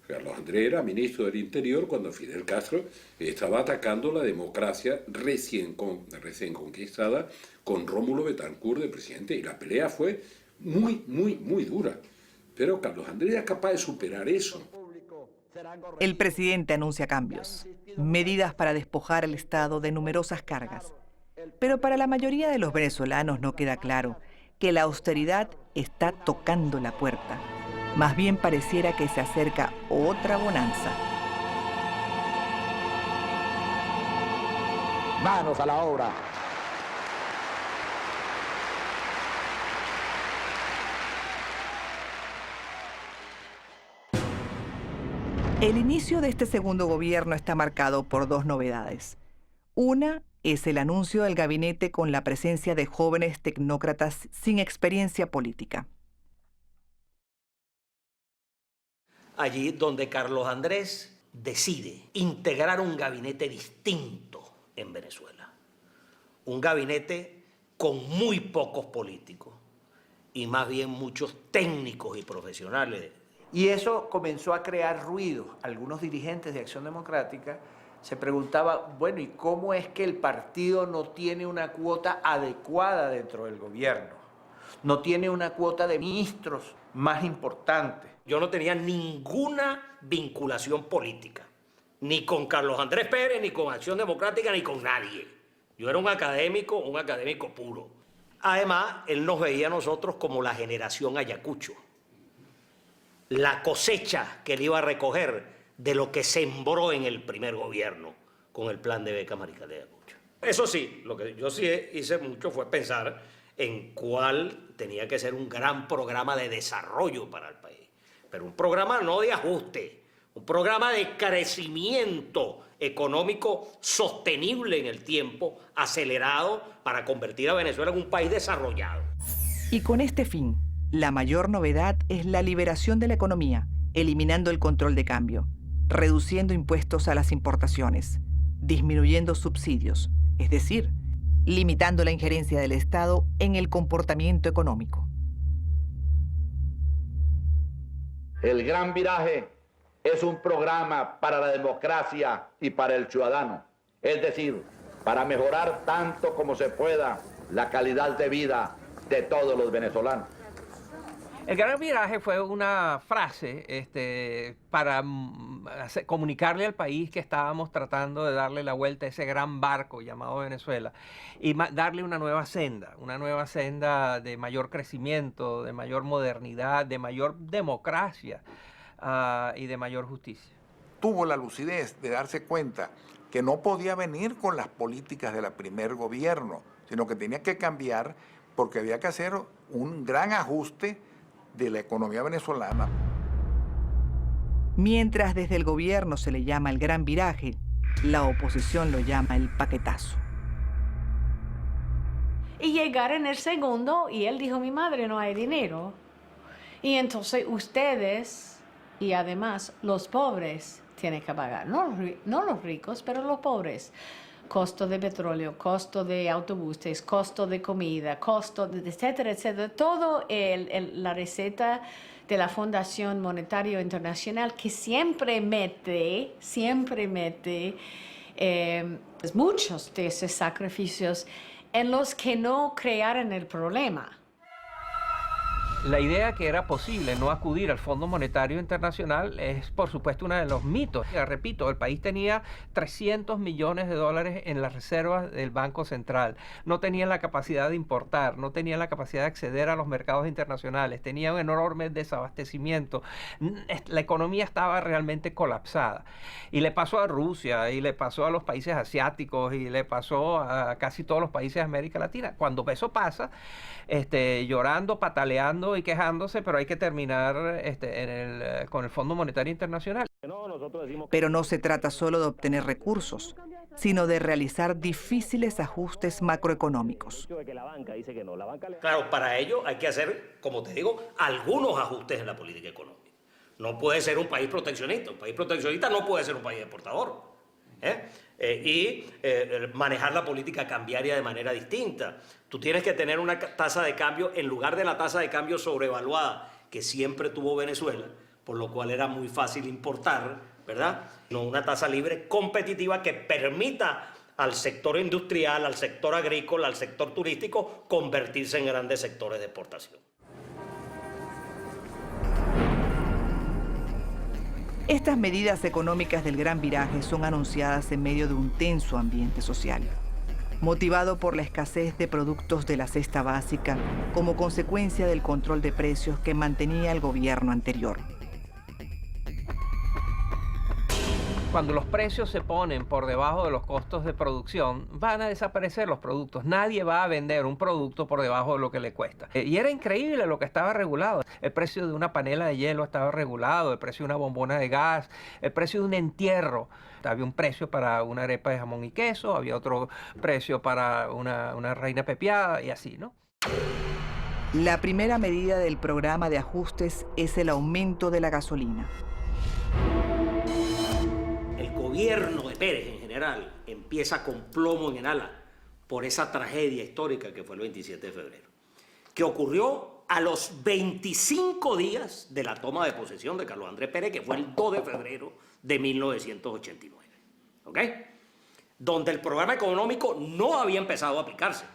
Carlos Andrés era ministro del Interior cuando Fidel Castro estaba atacando la democracia recién conquistada con Rómulo Betancourt de presidente, y la pelea fue muy dura. Pero Carlos Andrés era capaz de superar eso. El presidente anuncia cambios, medidas para despojar al Estado de numerosas cargas. Pero para la mayoría de los venezolanos no queda claro que la austeridad está tocando la puerta. Más bien pareciera que se acerca otra bonanza. Manos a la obra. El inicio de este segundo gobierno está marcado por 2 novedades. Una es el anuncio del gabinete con la presencia de jóvenes tecnócratas sin experiencia política. Allí donde Carlos Andrés decide integrar un gabinete distinto en Venezuela. Un gabinete con muy pocos políticos y más bien muchos técnicos y profesionales. Y eso comenzó a crear ruido. Algunos dirigentes de Acción Democrática se preguntaban, bueno, ¿y cómo es que el partido no tiene una cuota adecuada dentro del gobierno? No tiene una cuota de ministros más importante. Yo no tenía ninguna vinculación política, ni con Carlos Andrés Pérez, ni con Acción Democrática, ni con nadie. Yo era un académico puro. Además, él nos veía a nosotros como la generación Ayacucho. La cosecha que él iba a recoger de lo que sembró en el primer gobierno con el plan de beca Mariscal de Ayacucho. Eso sí, lo que yo sí hice mucho fue pensar en cuál tenía que ser un gran programa de desarrollo para el país. Pero un programa no de ajuste, un programa de crecimiento económico sostenible en el tiempo, acelerado, para convertir a Venezuela en un país desarrollado. Y con este fin, la mayor novedad es la liberación de la economía, eliminando el control de cambio, reduciendo impuestos a las importaciones, disminuyendo subsidios, es decir, limitando la injerencia del Estado en el comportamiento económico. El Gran Viraje es un programa para la democracia y para el ciudadano, es decir, para mejorar tanto como se pueda la calidad de vida de todos los venezolanos. El Gran Viraje fue una frase para comunicarle al país que estábamos tratando de darle la vuelta a ese gran barco llamado Venezuela y darle una nueva senda de mayor crecimiento, de mayor modernidad, de mayor democracia y de mayor justicia. Tuvo la lucidez de darse cuenta que no podía venir con las políticas del primer gobierno, sino que tenía que cambiar porque había que hacer un gran ajuste de la economía venezolana. Mientras desde el gobierno se le llama el Gran Viraje, la oposición lo llama el paquetazo. Y llegar en el segundo, y él dijo, mi madre, no hay dinero. Y entonces ustedes, y además los pobres, tienen que pagar. No los ricos, pero los pobres. Costo de petróleo, costo de autobuses, costo de comida, costo de etcétera, etcétera. Todo la receta de la Fundación Monetaria Internacional que siempre mete muchos de esos sacrificios en los que no crearon el problema. La idea que era posible no acudir al Fondo Monetario Internacional es, por supuesto, uno de los mitos. Repito, el país tenía 300 millones de dólares en las reservas del Banco Central. No tenía la capacidad de importar, no tenía la capacidad de acceder a los mercados internacionales, tenía un enorme desabastecimiento. La economía estaba realmente colapsada. Y le pasó a Rusia, y le pasó a los países asiáticos, y le pasó a casi todos los países de América Latina. Cuando eso pasa, llorando, pataleando y quejándose, pero hay que terminar con el Fondo Monetario Internacional. Pero no se trata solo de obtener recursos, sino de realizar difíciles ajustes macroeconómicos. Claro, para ello hay que hacer, como te digo, algunos ajustes en la política económica. No puede ser un país proteccionista. Un país proteccionista no puede ser un país exportador. Manejar la política cambiaria de manera distinta. Tú tienes que tener una tasa de cambio en lugar de la tasa de cambio sobrevaluada que siempre tuvo Venezuela, por lo cual era muy fácil importar, ¿verdad? No, una tasa libre competitiva que permita al sector industrial, al sector agrícola, al sector turístico convertirse en grandes sectores de exportación. Estas medidas económicas del Gran Viraje son anunciadas en medio de un tenso ambiente social, motivado por la escasez de productos de la cesta básica como consecuencia del control de precios que mantenía el gobierno anterior. Cuando los precios se ponen por debajo de los costos de producción, van a desaparecer los productos. Nadie va a vender un producto por debajo de lo que le cuesta. Y era increíble lo que estaba regulado. El precio de una panela de hielo estaba regulado, el precio de una bombona de gas, el precio de un entierro. Había un precio para una arepa de jamón y queso, había otro precio para una reina pepiada y así, ¿no? La primera medida del programa de ajustes es el aumento de la gasolina. El gobierno de Pérez en general empieza con plomo en el ala por esa tragedia histórica que fue el 27 de febrero, que ocurrió a los 25 días de la toma de posesión de Carlos Andrés Pérez, que fue el 2 de febrero de 1989, ¿ok? Donde el programa económico no había empezado a aplicarse,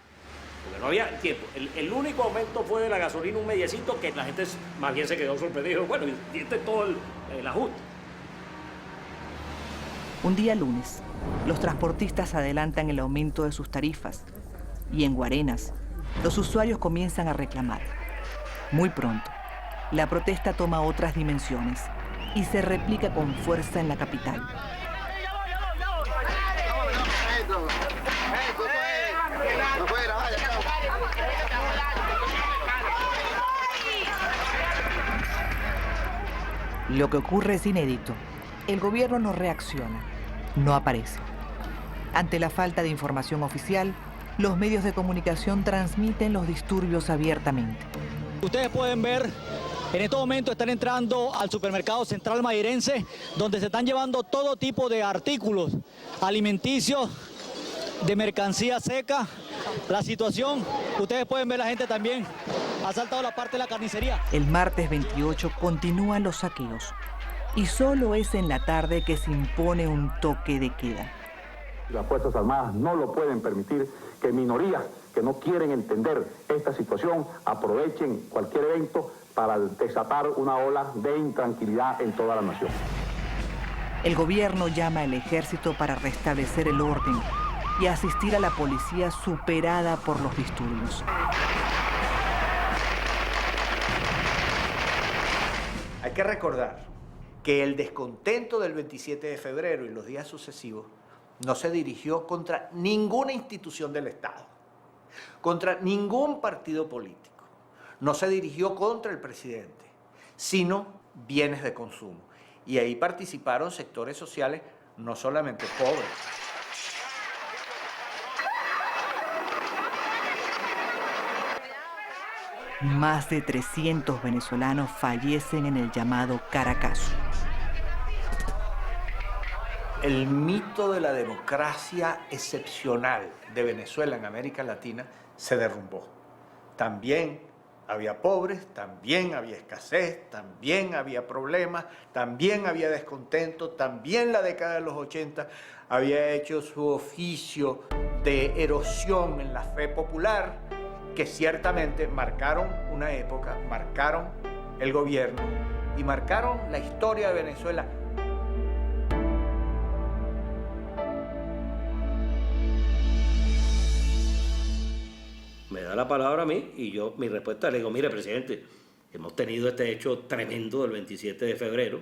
porque no había tiempo. El único aumento fue de la gasolina un mediecito que la gente más bien se quedó sorprendida. Bueno, y este es todo el ajuste. Un día lunes, los transportistas adelantan el aumento de sus tarifas y en Guarenas, los usuarios comienzan a reclamar. Muy pronto, la protesta toma otras dimensiones y se replica con fuerza en la capital. Lo que ocurre es inédito. El gobierno no reacciona, no aparece. Ante la falta de información oficial, los medios de comunicación transmiten los disturbios abiertamente. Ustedes pueden ver, en estos momentos están entrando al supermercado Central Mairense, donde se están llevando todo tipo de artículos alimenticios, de mercancía seca. La situación, ustedes pueden ver, la gente también ha saltado la parte de la carnicería. El martes 28 continúan los saqueos y solo es en la tarde que se impone un toque de queda. Las Fuerzas Armadas no lo pueden permitir que minorías que no quieren entender esta situación aprovechen cualquier evento para desatar una ola de intranquilidad en toda la nación. El gobierno llama al ejército para restablecer el orden y asistir a la policía superada por los disturbios. Hay que recordar que el descontento del 27 de febrero y los días sucesivos no se dirigió contra ninguna institución del Estado, contra ningún partido político, no se dirigió contra el presidente, sino bienes de consumo. Y ahí participaron sectores sociales no solamente pobres. Más de 300 venezolanos fallecen en el llamado Caracazo. El mito de la democracia excepcional de Venezuela en América Latina se derrumbó. También había pobres, también había escasez, también había problemas, también había descontento, también la década de los 80 había hecho su oficio de erosión en la fe popular, que ciertamente marcaron una época, marcaron el gobierno y marcaron la historia de Venezuela. Me da la palabra a mí y yo, mi respuesta le digo, mire, presidente, hemos tenido este hecho tremendo del 27 de febrero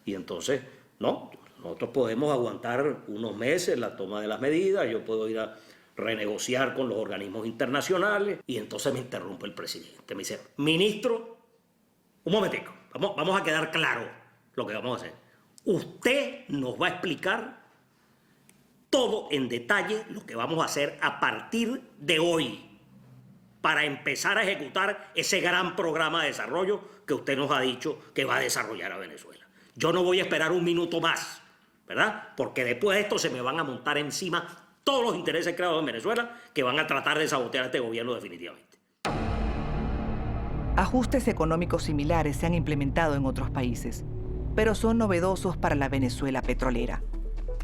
y entonces, no, nosotros podemos aguantar unos meses la toma de las medidas, yo puedo ir a renegociar con los organismos internacionales y entonces me interrumpe el presidente, me dice, ministro, un momentico, vamos a quedar claro lo que vamos a hacer. Usted nos va a explicar todo en detalle lo que vamos a hacer a partir de hoy para empezar a ejecutar ese gran programa de desarrollo que usted nos ha dicho que va a desarrollar a Venezuela. Yo no voy a esperar un minuto más, ¿verdad? Porque después de esto se me van a montar encima todos los intereses creados en Venezuela que van a tratar de sabotear a este gobierno definitivamente. Ajustes económicos similares se han implementado en otros países, pero son novedosos para la Venezuela petrolera.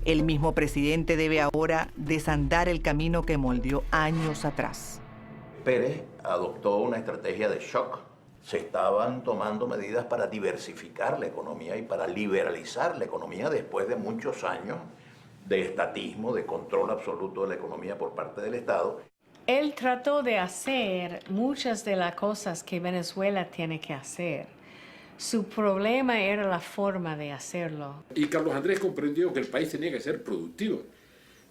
El mismo presidente debe ahora desandar el camino que moldeó años atrás. Pérez adoptó una estrategia de shock. Se estaban tomando medidas para diversificar la economía y para liberalizar la economía después de muchos años de estatismo, de control absoluto de la economía por parte del Estado. Él trató de hacer muchas de las cosas que Venezuela tiene que hacer. Su problema era la forma de hacerlo. Y Carlos Andrés comprendió que el país tenía que ser productivo,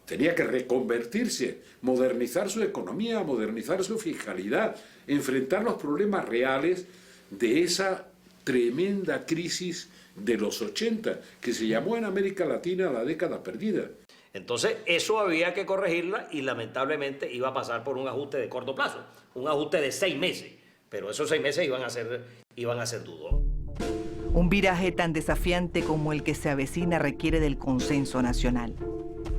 tenía que reconvertirse, modernizar su economía, modernizar su fiscalidad, enfrentar los problemas reales de esa tremenda crisis de los 80, que se llamó en América Latina la década perdida. Entonces, eso había que corregirla y lamentablemente iba a pasar por un ajuste de corto plazo, un ajuste de 6 meses, pero esos 6 meses iban a ser dudosos. Un viraje tan desafiante como el que se avecina requiere del consenso nacional.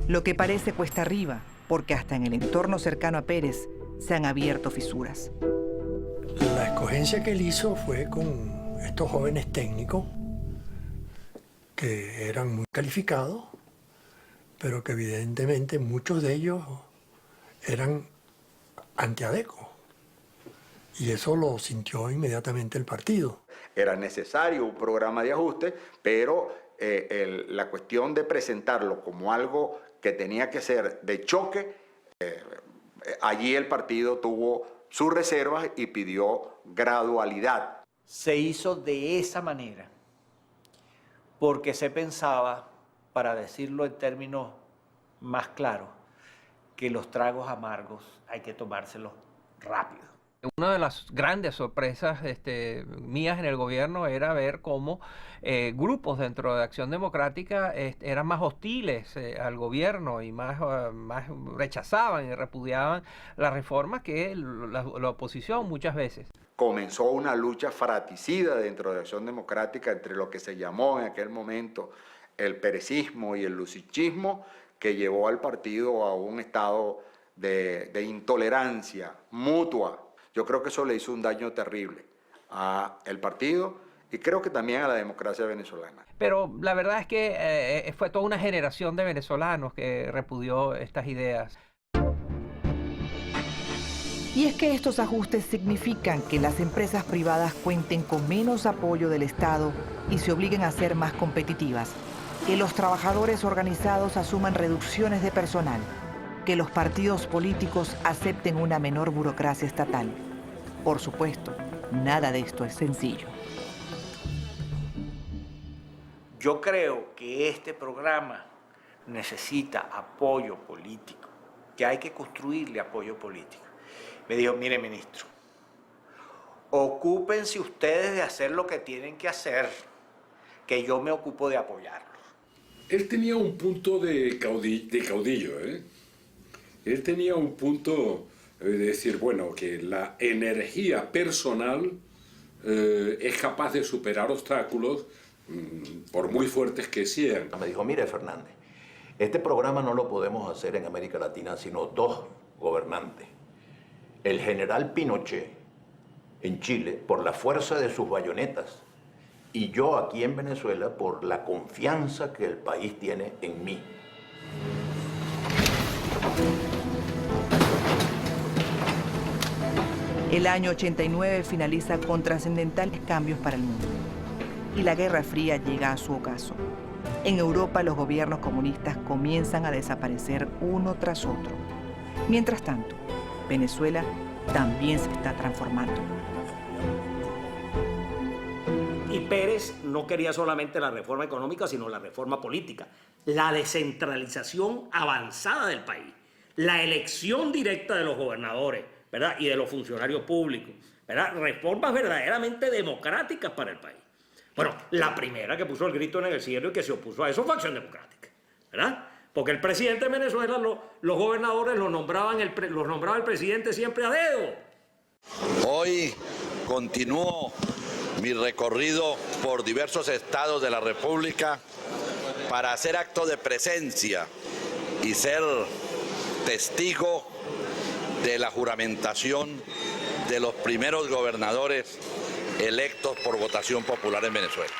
Lo que parece cuesta arriba, porque hasta en el entorno cercano a Pérez se han abierto fisuras. La escogencia que él hizo fue con estos jóvenes técnicos que eran muy calificados, pero que evidentemente muchos de ellos eran anti-ADECO. Y eso lo sintió inmediatamente el partido. Era necesario un programa de ajuste, pero la cuestión de presentarlo como algo que tenía que ser de choque, allí el partido tuvo sus reservas y pidió gradualidad. Se hizo de esa manera porque se pensaba, para decirlo en términos más claros, que los tragos amargos hay que tomárselos rápido. Una de las grandes sorpresas mías en el gobierno era ver cómo grupos dentro de Acción Democrática eran más hostiles al gobierno y más rechazaban y repudiaban las reformas que la oposición muchas veces. Comenzó una lucha fratricida dentro de Acción Democrática entre lo que se llamó en aquel momento el perecismo y el lucichismo, que llevó al partido a un estado de intolerancia mutua. Yo creo que eso le hizo un daño terrible al partido y creo que también a la democracia venezolana. Pero la verdad es que fue toda una generación de venezolanos que repudió estas ideas. Y es que estos ajustes significan que las empresas privadas cuenten con menos apoyo del Estado y se obliguen a ser más competitivas, que los trabajadores organizados asuman reducciones de personal, que los partidos políticos acepten una menor burocracia estatal. Por supuesto, nada de esto es sencillo. Yo creo que este programa necesita apoyo político, que hay que construirle apoyo político. Me dijo, mire, ministro, ocúpense ustedes de hacer lo que tienen que hacer, que yo me ocupo de apoyarlos. Él tenía un punto de caudillo, ¿eh? Él tenía un punto de decir, bueno, que la energía personal es capaz de superar obstáculos por muy fuertes que sean. Me dijo, mire, Fernández, este programa no lo podemos hacer en América Latina, sino dos gobernantes. El general Pinochet en Chile, por la fuerza de sus bayonetas, y yo aquí en Venezuela por la confianza que el país tiene en mí. El año 89 finaliza con trascendentales cambios para el mundo. Y la Guerra Fría llega a su ocaso. En Europa los gobiernos comunistas comienzan a desaparecer uno tras otro. Mientras tanto, Venezuela también se está transformando. Y Pérez no quería solamente la reforma económica, sino la reforma política, la descentralización avanzada del país, la elección directa de los gobernadores, ¿verdad? Y de los funcionarios públicos, ¿verdad? Reformas verdaderamente democráticas para el país. Bueno, la primera que puso el grito en el cielo y que se opuso a eso fue Acción Democrática, ¿verdad? Porque el presidente de Venezuela, los gobernadores los nombraba el presidente siempre a dedo. Hoy continúo mi recorrido por diversos estados de la República para hacer acto de presencia y ser testigo de la juramentación de los primeros gobernadores electos por votación popular en Venezuela.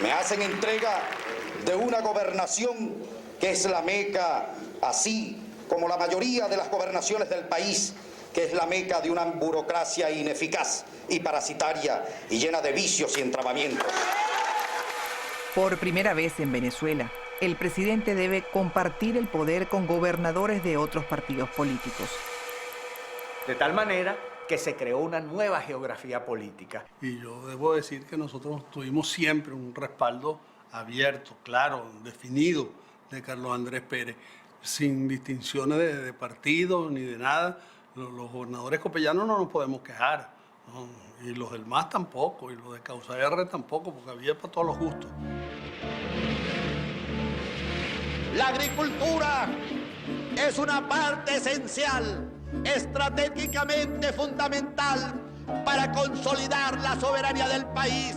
Me hacen entrega de una gobernación que es la meca, así como la mayoría de las gobernaciones del país, que es la meca de una burocracia ineficaz y parasitaria y llena de vicios y entrabamientos. Por primera vez en Venezuela, el presidente debe compartir el poder con gobernadores de otros partidos políticos. De tal manera que se creó una nueva geografía política. Y yo debo decir que nosotros tuvimos siempre un respaldo abierto, claro, definido de Carlos Andrés Pérez, sin distinciones de partido ni de nada. Los gobernadores copellanos no nos podemos quejar, ¿no? Y los del MAS tampoco, y los de Causa R tampoco, porque había para todos los gustos. La agricultura es una parte esencial, estratégicamente fundamental para consolidar la soberanía del país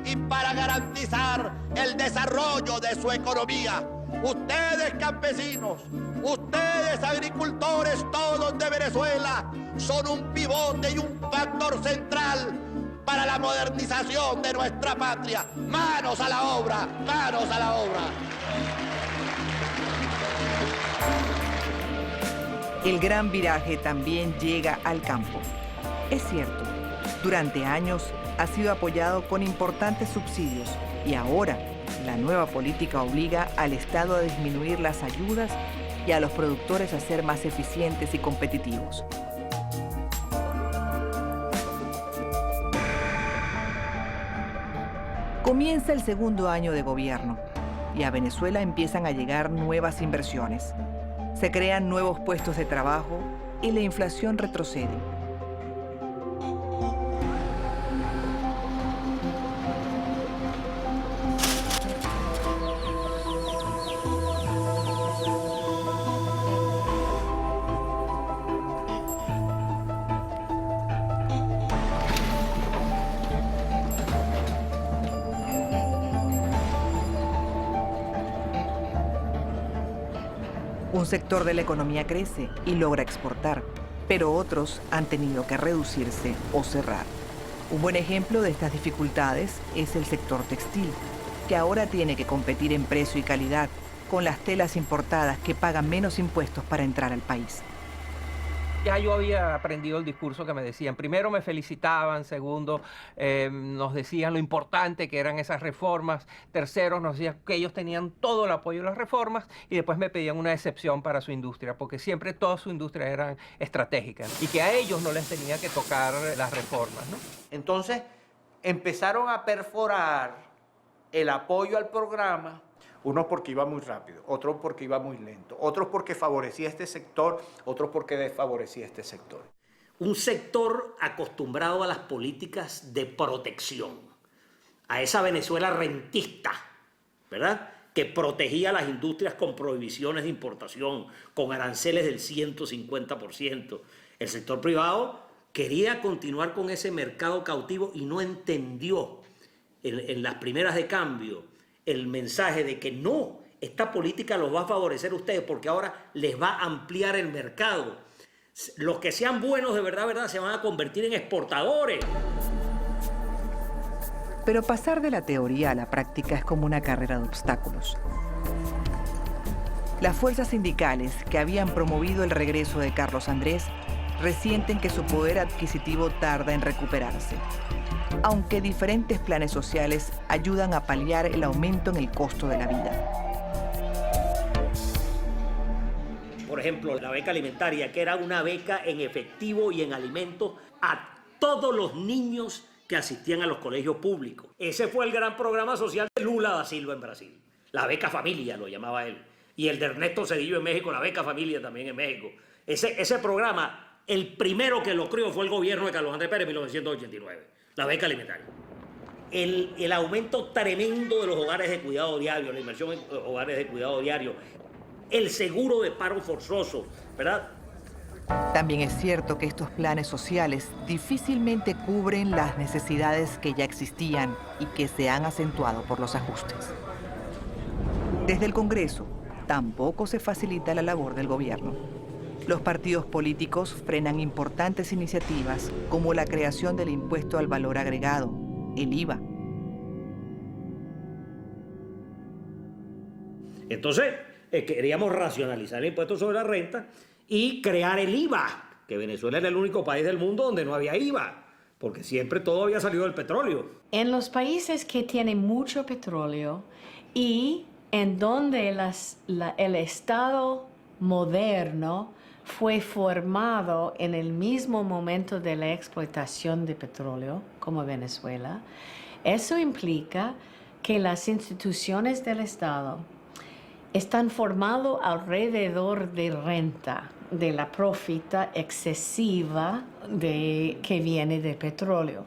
y para garantizar el desarrollo de su economía. Ustedes, campesinos, ustedes, agricultores, todos de Venezuela, son un pivote y un factor central para la modernización de nuestra patria. ¡Manos a la obra! ¡Manos a la obra! El gran viraje también llega al campo. Es cierto, durante años ha sido apoyado con importantes subsidios y ahora, La nueva política obliga al Estado a disminuir las ayudas y a los productores a ser más eficientes y competitivos. Comienza el segundo año de gobierno y a Venezuela empiezan a llegar nuevas inversiones. Se crean nuevos puestos de trabajo y la inflación retrocede. Un sector de la economía crece y logra exportar, pero otros han tenido que reducirse o cerrar. Un buen ejemplo de estas dificultades es el sector textil, que ahora tiene que competir en precio y calidad con las telas importadas que pagan menos impuestos para entrar al país. Ya yo había aprendido el discurso que me decían. Primero me felicitaban, segundo nos decían lo importante que eran esas reformas, tercero nos decían que ellos tenían todo el apoyo de las reformas y después me pedían una excepción para su industria, porque siempre toda su industria eran estratégicas y que a ellos no les tenía que tocar las reformas, ¿no? Entonces empezaron a perforar el apoyo al programa. Unos porque iba muy rápido, otros porque iba muy lento, otros porque favorecía este sector, otros porque desfavorecía este sector. Un sector acostumbrado a las políticas de protección, a esa Venezuela rentista, ¿verdad?, que protegía las industrias con prohibiciones de importación, con aranceles del 150%. El sector privado quería continuar con ese mercado cautivo y no entendió en las primeras de cambio el mensaje de que no, esta política los va a favorecer a ustedes porque ahora les va a ampliar el mercado. Los que sean buenos de verdad, se van a convertir en exportadores. Pero pasar de la teoría a la práctica es como una carrera de obstáculos. Las fuerzas sindicales que habían promovido el regreso de Carlos Andrés resienten que su poder adquisitivo tarda en recuperarse, aunque diferentes planes sociales ayudan a paliar el aumento en el costo de la vida. Por ejemplo, la beca alimentaria, que era una beca en efectivo y en alimentos a todos los niños que asistían a los colegios públicos. Ese fue el gran programa social de Lula da Silva en Brasil. La beca familia lo llamaba él. Y el de Ernesto Zedillo en México, la beca familia también en México. Ese programa, el primero que lo creó fue el gobierno de Carlos Andrés Pérez en 1989. La beca alimentaria. El aumento tremendo de los hogares de cuidado diario, la inversión en hogares de cuidado diario, el seguro de paro forzoso, ¿verdad? También es cierto que estos planes sociales difícilmente cubren las necesidades que ya existían y que se han acentuado por los ajustes. Desde el Congreso, tampoco se facilita la labor del gobierno. Los partidos políticos frenan importantes iniciativas como la creación del impuesto al valor agregado, el IVA. Entonces, queríamos racionalizar el impuesto sobre la renta y crear el IVA, que Venezuela era el único país del mundo donde no había IVA, porque siempre todo había salido del petróleo. En los países que tienen mucho petróleo y en donde el Estado moderno fue formado en el mismo momento de la explotación de petróleo, como Venezuela, eso implica que las instituciones del Estado están formadas alrededor de renta, de la profita excesiva que viene del petróleo.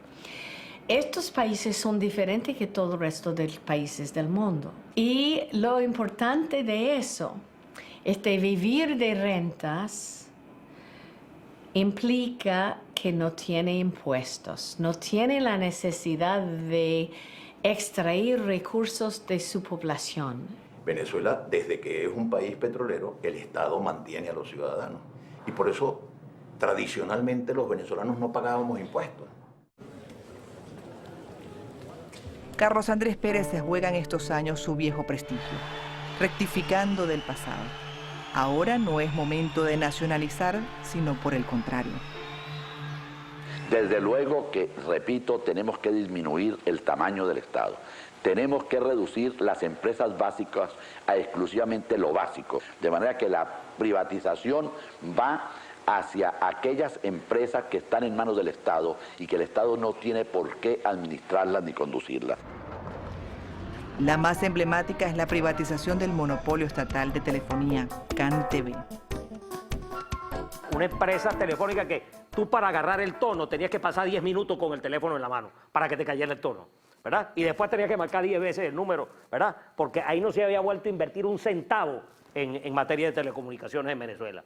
Estos países son diferentes que todo el resto de los países del mundo. Y lo importante de eso vivir de rentas implica que no tiene impuestos, no tiene la necesidad de extraer recursos de su población. Venezuela, desde que es un país petrolero, el Estado mantiene a los ciudadanos. Y por eso, tradicionalmente, los venezolanos no pagábamos impuestos. Carlos Andrés Pérez se juega en estos años su viejo prestigio, rectificando del pasado. Ahora no es momento de nacionalizar, sino por el contrario. Desde luego que, repito, tenemos que disminuir el tamaño del Estado. Tenemos que reducir las empresas básicas a exclusivamente lo básico, de manera que la privatización va hacia aquellas empresas que están en manos del Estado y que el Estado no tiene por qué administrarlas ni conducirlas. La más emblemática es la privatización del monopolio estatal de telefonía, CanTV. Una empresa telefónica que tú para agarrar el tono tenías que pasar 10 minutos con el teléfono en la mano para que te cayera el tono, ¿verdad? Y después tenías que marcar 10 veces el número, ¿verdad? Porque ahí no se había vuelto a invertir un centavo en materia de telecomunicaciones en Venezuela.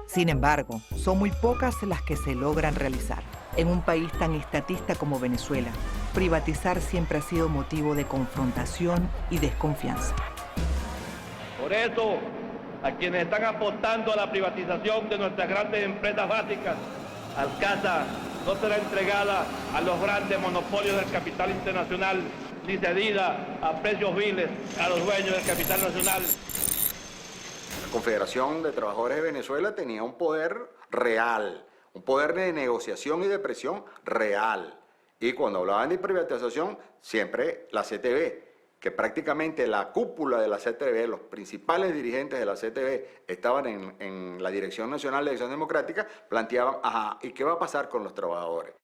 Sin embargo, son muy pocas las que se logran realizar. En un país tan estatista como Venezuela, privatizar siempre ha sido motivo de confrontación y desconfianza. Por eso, a quienes están apostando a la privatización de nuestras grandes empresas básicas, Alcasa no será entregada a los grandes monopolios del capital internacional, ni cedida a precios viles a los dueños del capital nacional. La Confederación de Trabajadores de Venezuela tenía un poder real, un poder de negociación y de presión real. Y cuando hablaban de privatización, siempre la CTV, que prácticamente la cúpula de la CTV, los principales dirigentes de la CTV estaban en la Dirección Nacional de Acción Democrática, planteaban, ajá, ¿y qué va a pasar con los trabajadores?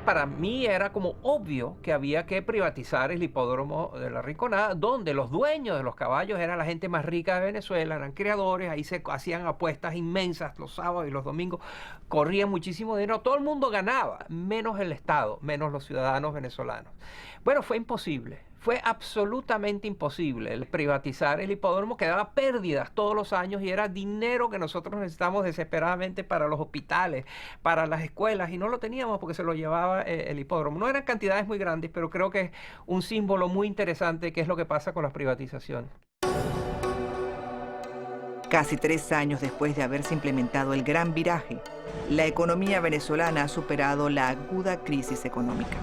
Para mí era como obvio que había que privatizar el hipódromo de la Rinconada, donde los dueños de los caballos eran la gente más rica de Venezuela, eran criadores, ahí se hacían apuestas inmensas los sábados y los domingos, corría muchísimo dinero, todo el mundo ganaba, menos el Estado, menos los ciudadanos venezolanos. Bueno, fue imposible. Fue absolutamente imposible el privatizar el hipódromo, que daba pérdidas todos los años y era dinero que nosotros necesitamos desesperadamente para los hospitales, para las escuelas, y no lo teníamos porque se lo llevaba el hipódromo. No eran cantidades muy grandes, pero creo que es un símbolo muy interesante que es lo que pasa con las privatizaciones. Casi 3 años después de haberse implementado el gran viraje, la economía venezolana ha superado la aguda crisis económica.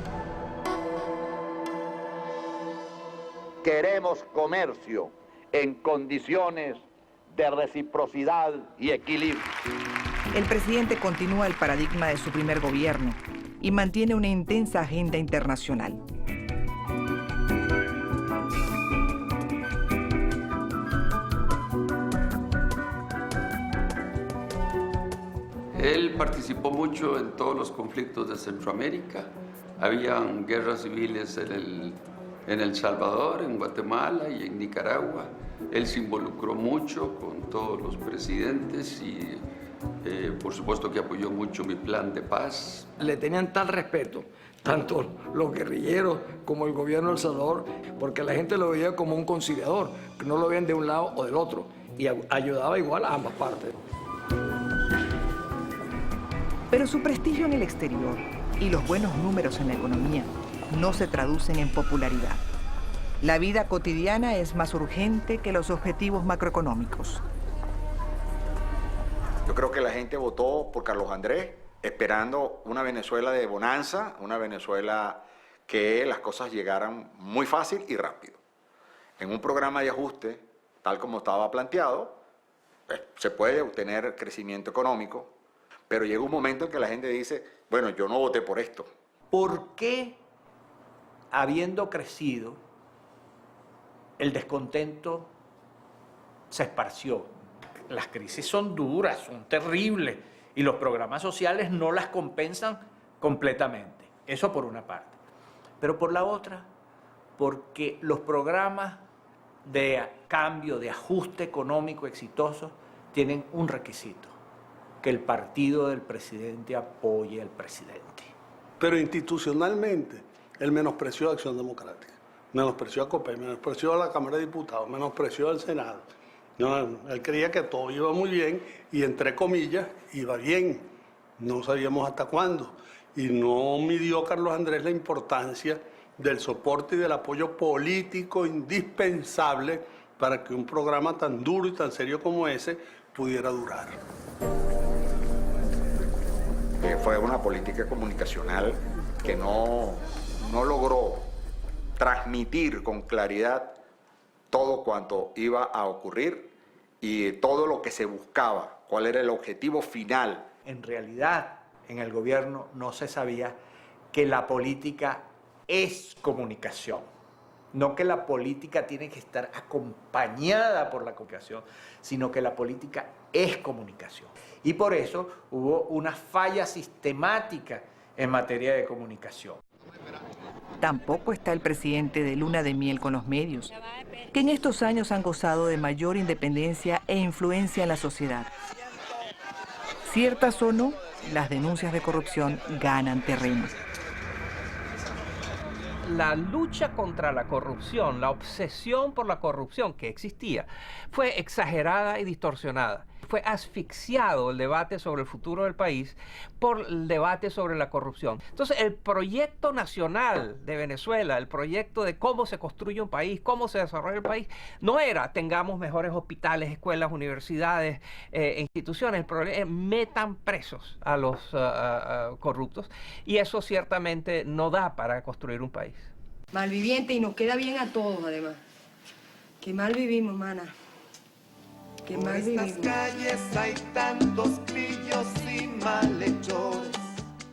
Queremos comercio en condiciones de reciprocidad y equilibrio. El presidente continúa el paradigma de su primer gobierno y mantiene una intensa agenda internacional. Él participó mucho en todos los conflictos de Centroamérica. Habían guerras civiles en El Salvador, en Guatemala y en Nicaragua. Él se involucró mucho con todos los presidentes y por supuesto que apoyó mucho mi plan de paz. Le tenían tal respeto, tanto los guerrilleros como el gobierno de El Salvador, porque la gente lo veía como un conciliador, que no lo veían de un lado o del otro, y ayudaba igual a ambas partes. Pero su prestigio en el exterior y los buenos números en la economía no se traducen en popularidad. La vida cotidiana es más urgente que los objetivos macroeconómicos. Yo creo que la gente votó por Carlos Andrés, esperando una Venezuela de bonanza, una Venezuela que las cosas llegaran muy fácil y rápido. En un programa de ajuste, tal como estaba planteado, se puede obtener crecimiento económico, pero llega un momento en que la gente dice, bueno, yo no voté por esto. ¿Por qué, habiendo crecido, el descontento se esparció? Las crisis son duras, son terribles, y los programas sociales no las compensan completamente. Eso por una parte. Pero por la otra, porque los programas de cambio, de ajuste económico exitosos, tienen un requisito: que el partido del presidente apoye al presidente. Pero institucionalmente, él menospreció a Acción Democrática, menospreció a COPEI, menospreció a la Cámara de Diputados, menospreció al Senado. No, él creía que todo iba muy bien y, entre comillas, iba bien. No sabíamos hasta cuándo. Y no midió Carlos Andrés la importancia del soporte y del apoyo político indispensable para que un programa tan duro y tan serio como ese pudiera durar. Fue una política comunicacional que no logró transmitir con claridad todo cuanto iba a ocurrir y todo lo que se buscaba, cuál era el objetivo final. En realidad, en el gobierno no se sabía que la política es comunicación. No que la política tiene que estar acompañada por la comunicación, sino que la política es comunicación. Y por eso hubo una falla sistemática en materia de comunicación. Tampoco está el presidente de luna de miel con los medios, que en estos años han gozado de mayor independencia e influencia en la sociedad. Ciertas o no, las denuncias de corrupción ganan terreno. La lucha contra la corrupción, la obsesión por la corrupción que existía, fue exagerada y distorsionada. Fue asfixiado el debate sobre el futuro del país por el debate sobre la corrupción. Entonces, el proyecto nacional de Venezuela, el proyecto de cómo se construye un país, cómo se desarrolla el país, no era tengamos mejores hospitales, escuelas, universidades, instituciones. El problema es metan presos a los corruptos, y eso ciertamente no da para construir un país. Malviviente, y nos queda bien a todos, además. Qué mal vivimos, mana. Qué mal vivimos. Por estas calles hay tantos grillos y malhechores.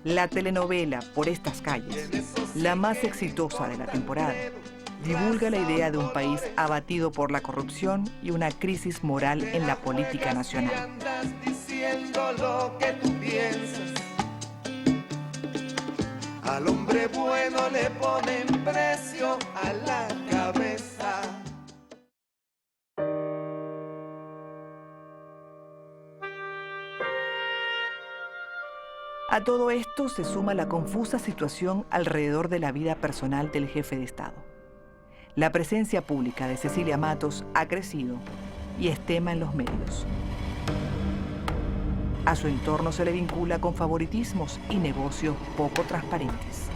La telenovela Por estas calles, la más exitosa de la temporada, divulga la idea de un país abatido por la corrupción y una crisis moral en la política nacional. Andas diciendo lo que tú piensas. Al hombre bueno le ponen precio a la cabeza. A todo esto se suma la confusa situación alrededor de la vida personal del jefe de Estado. La presencia pública de Cecilia Matos ha crecido y es tema en los medios. A su entorno se le vincula con favoritismos y negocios poco transparentes.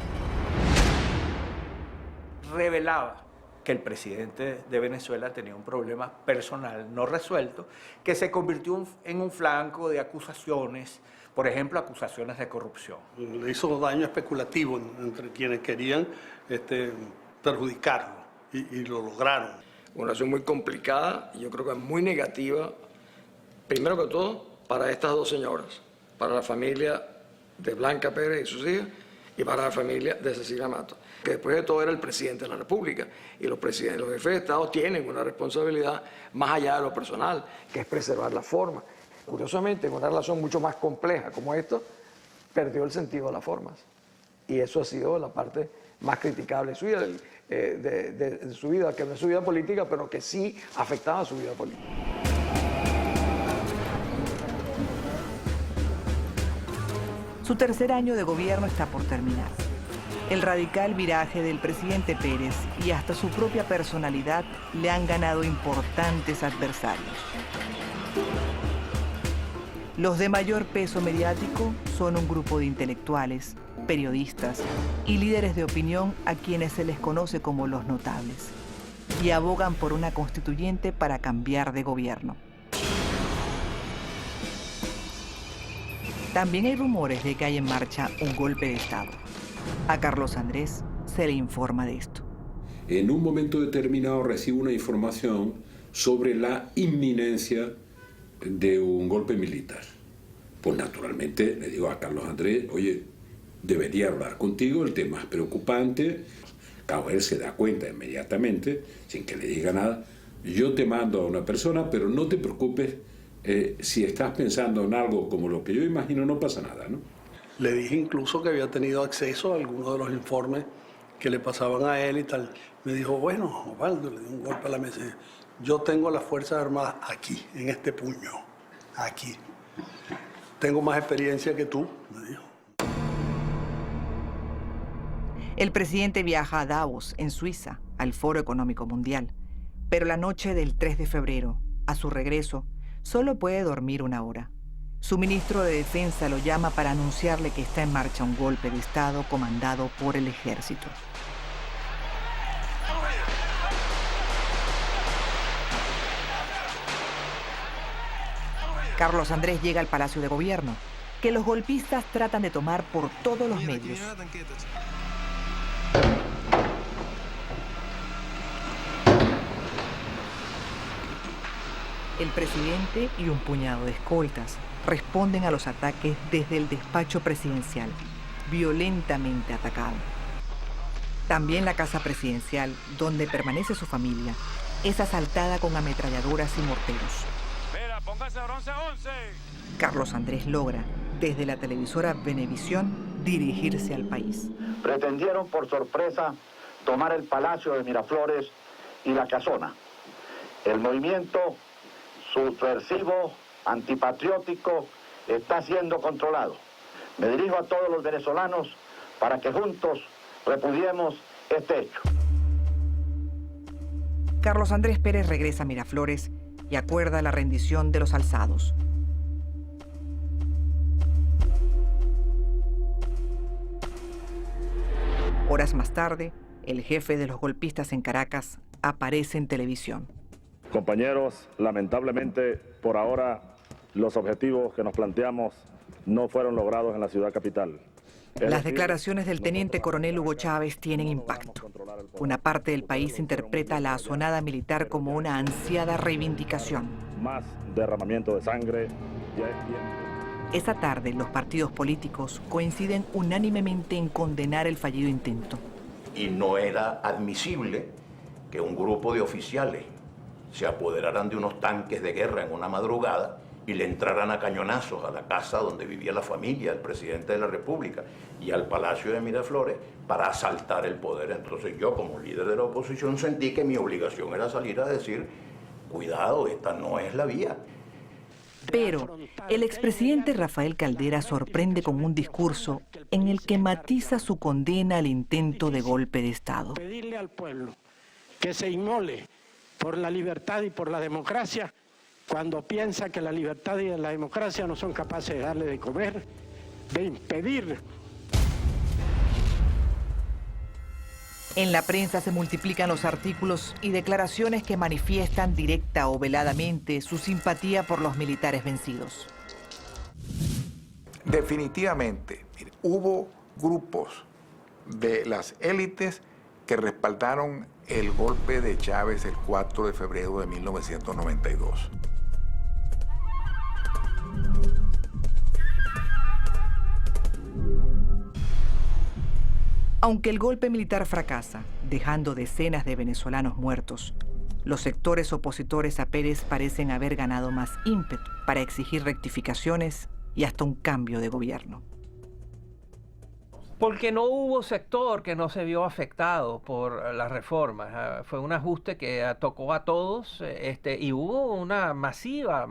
Revelaba que el presidente de Venezuela tenía un problema personal no resuelto que se convirtió en un flanco de acusaciones, por ejemplo, acusaciones de corrupción. Le hizo daño especulativo entre quienes querían perjudicarlo y lo lograron. Una relación muy complicada y yo creo que es muy negativa, primero que todo, para estas dos señoras, para la familia de Blanca Pérez y sus hijas y para la familia de Cecilia Matos, que después de todo era el presidente de la República, y los jefes de Estado tienen una responsabilidad más allá de lo personal, que es preservar la forma. Curiosamente, en una relación mucho más compleja como esta, perdió el sentido de las formas, y eso ha sido la parte más criticable de su vida, de su vida, que no es su vida política, pero que sí afectaba a su vida política. Su tercer año de gobierno está por terminar. El radical viraje del presidente Pérez y hasta su propia personalidad le han ganado importantes adversarios. Los de mayor peso mediático son un grupo de intelectuales, periodistas y líderes de opinión a quienes se les conoce como los notables, y abogan por una constituyente para cambiar de gobierno. También hay rumores de que hay en marcha un golpe de Estado. A Carlos Andrés se le informa de esto. En un momento determinado recibo una información sobre la inminencia de un golpe militar. Pues naturalmente le digo a Carlos Andrés, oye, debería hablar contigo, el tema es preocupante. Claro, él se da cuenta inmediatamente, sin que le diga nada. Yo te mando a una persona, pero no te preocupes. Si estás pensando en algo como lo que yo imagino, no pasa nada, ¿no? Le dije incluso que había tenido acceso a algunos de los informes que le pasaban a él y tal. Me dijo, bueno, Osvaldo, le di un golpe a la mesa. Yo tengo las Fuerzas Armadas aquí, en este puño, aquí. Tengo más experiencia que tú, me dijo. El presidente viaja a Davos, en Suiza, al Foro Económico Mundial. Pero la noche del 3 de febrero, a su regreso, solo puede dormir una hora. Su ministro de Defensa lo llama para anunciarle que está en marcha un golpe de Estado comandado por el ejército. Carlos Andrés llega al Palacio de Gobierno, que los golpistas tratan de tomar por todos los medios. El presidente y un puñado de escoltas responden a los ataques desde el despacho presidencial, violentamente atacado. También la casa presidencial, donde permanece su familia, es asaltada con ametralladoras y morteros. Mira, póngase bronce 11. Carlos Andrés logra, desde la televisora Venevisión, dirigirse al país. Pretendieron por sorpresa tomar el Palacio de Miraflores y la Casona. El movimiento subversivo, antipatriótico, está siendo controlado. Me dirijo a todos los venezolanos para que juntos repudiemos este hecho. Carlos Andrés Pérez regresa a Miraflores y acuerda la rendición de los alzados. Horas más tarde, el jefe de los golpistas en Caracas aparece en televisión. Compañeros, lamentablemente, por ahora, los objetivos que nos planteamos no fueron logrados en la ciudad capital. Las declaraciones del teniente coronel Hugo Chávez tienen impacto. Una parte del país interpreta la asonada militar como una ansiada reivindicación. Más derramamiento de sangre. Esa tarde, los partidos políticos coinciden unánimemente en condenar el fallido intento. Y no era admisible que un grupo de oficiales se apoderaran de unos tanques de guerra en una madrugada y le entraran a cañonazos a la casa donde vivía la familia del presidente de la República y al Palacio de Miraflores para asaltar el poder. Entonces yo, como líder de la oposición, sentí que mi obligación era salir a decir, cuidado, esta no es la vía. Pero el expresidente Rafael Caldera sorprende con un discurso en el que matiza su condena al intento de golpe de Estado. Pedirle al pueblo que se inmole por la libertad y por la democracia cuando piensa que la libertad y la democracia no son capaces de darle de comer, de impedir. En la prensa se multiplican los artículos y declaraciones que manifiestan directa o veladamente su simpatía por los militares vencidos. Definitivamente, mire, hubo grupos de las élites que respaldaron el golpe de Chávez el 4 de febrero de 1992. Aunque el golpe militar fracasa, dejando decenas de venezolanos muertos, los sectores opositores a Pérez parecen haber ganado más ímpetu para exigir rectificaciones y hasta un cambio de gobierno. Porque no hubo sector que no se vio afectado por las reformas. Fue un ajuste que tocó a todos y hubo una masiva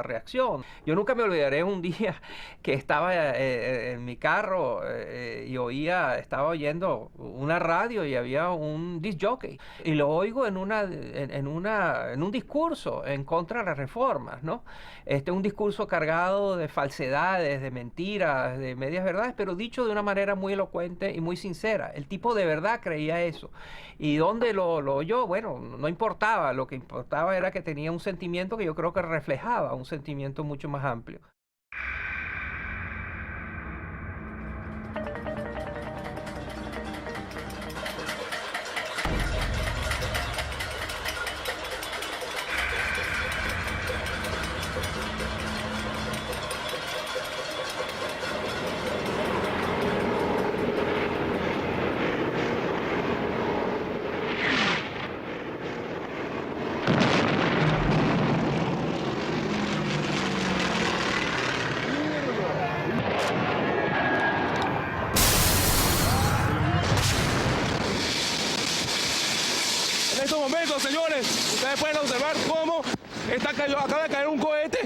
reacción. Yo nunca me olvidaré un día que estaba en mi carro y estaba oyendo una radio y había un disc jockey. Y lo oigo en un discurso en contra de las reformas, ¿no? Un discurso cargado de falsedades, de mentiras, de medias verdades, pero dicho de una manera muy elocuente y muy sincera. El tipo de verdad creía eso. ¿Y dónde lo oyó? Bueno, no importaba. Lo que importaba era que tenía un sentimiento que yo creo que reflejaba un sentimiento mucho más amplio. Señores, ustedes pueden observar cómo acaba de caer un cohete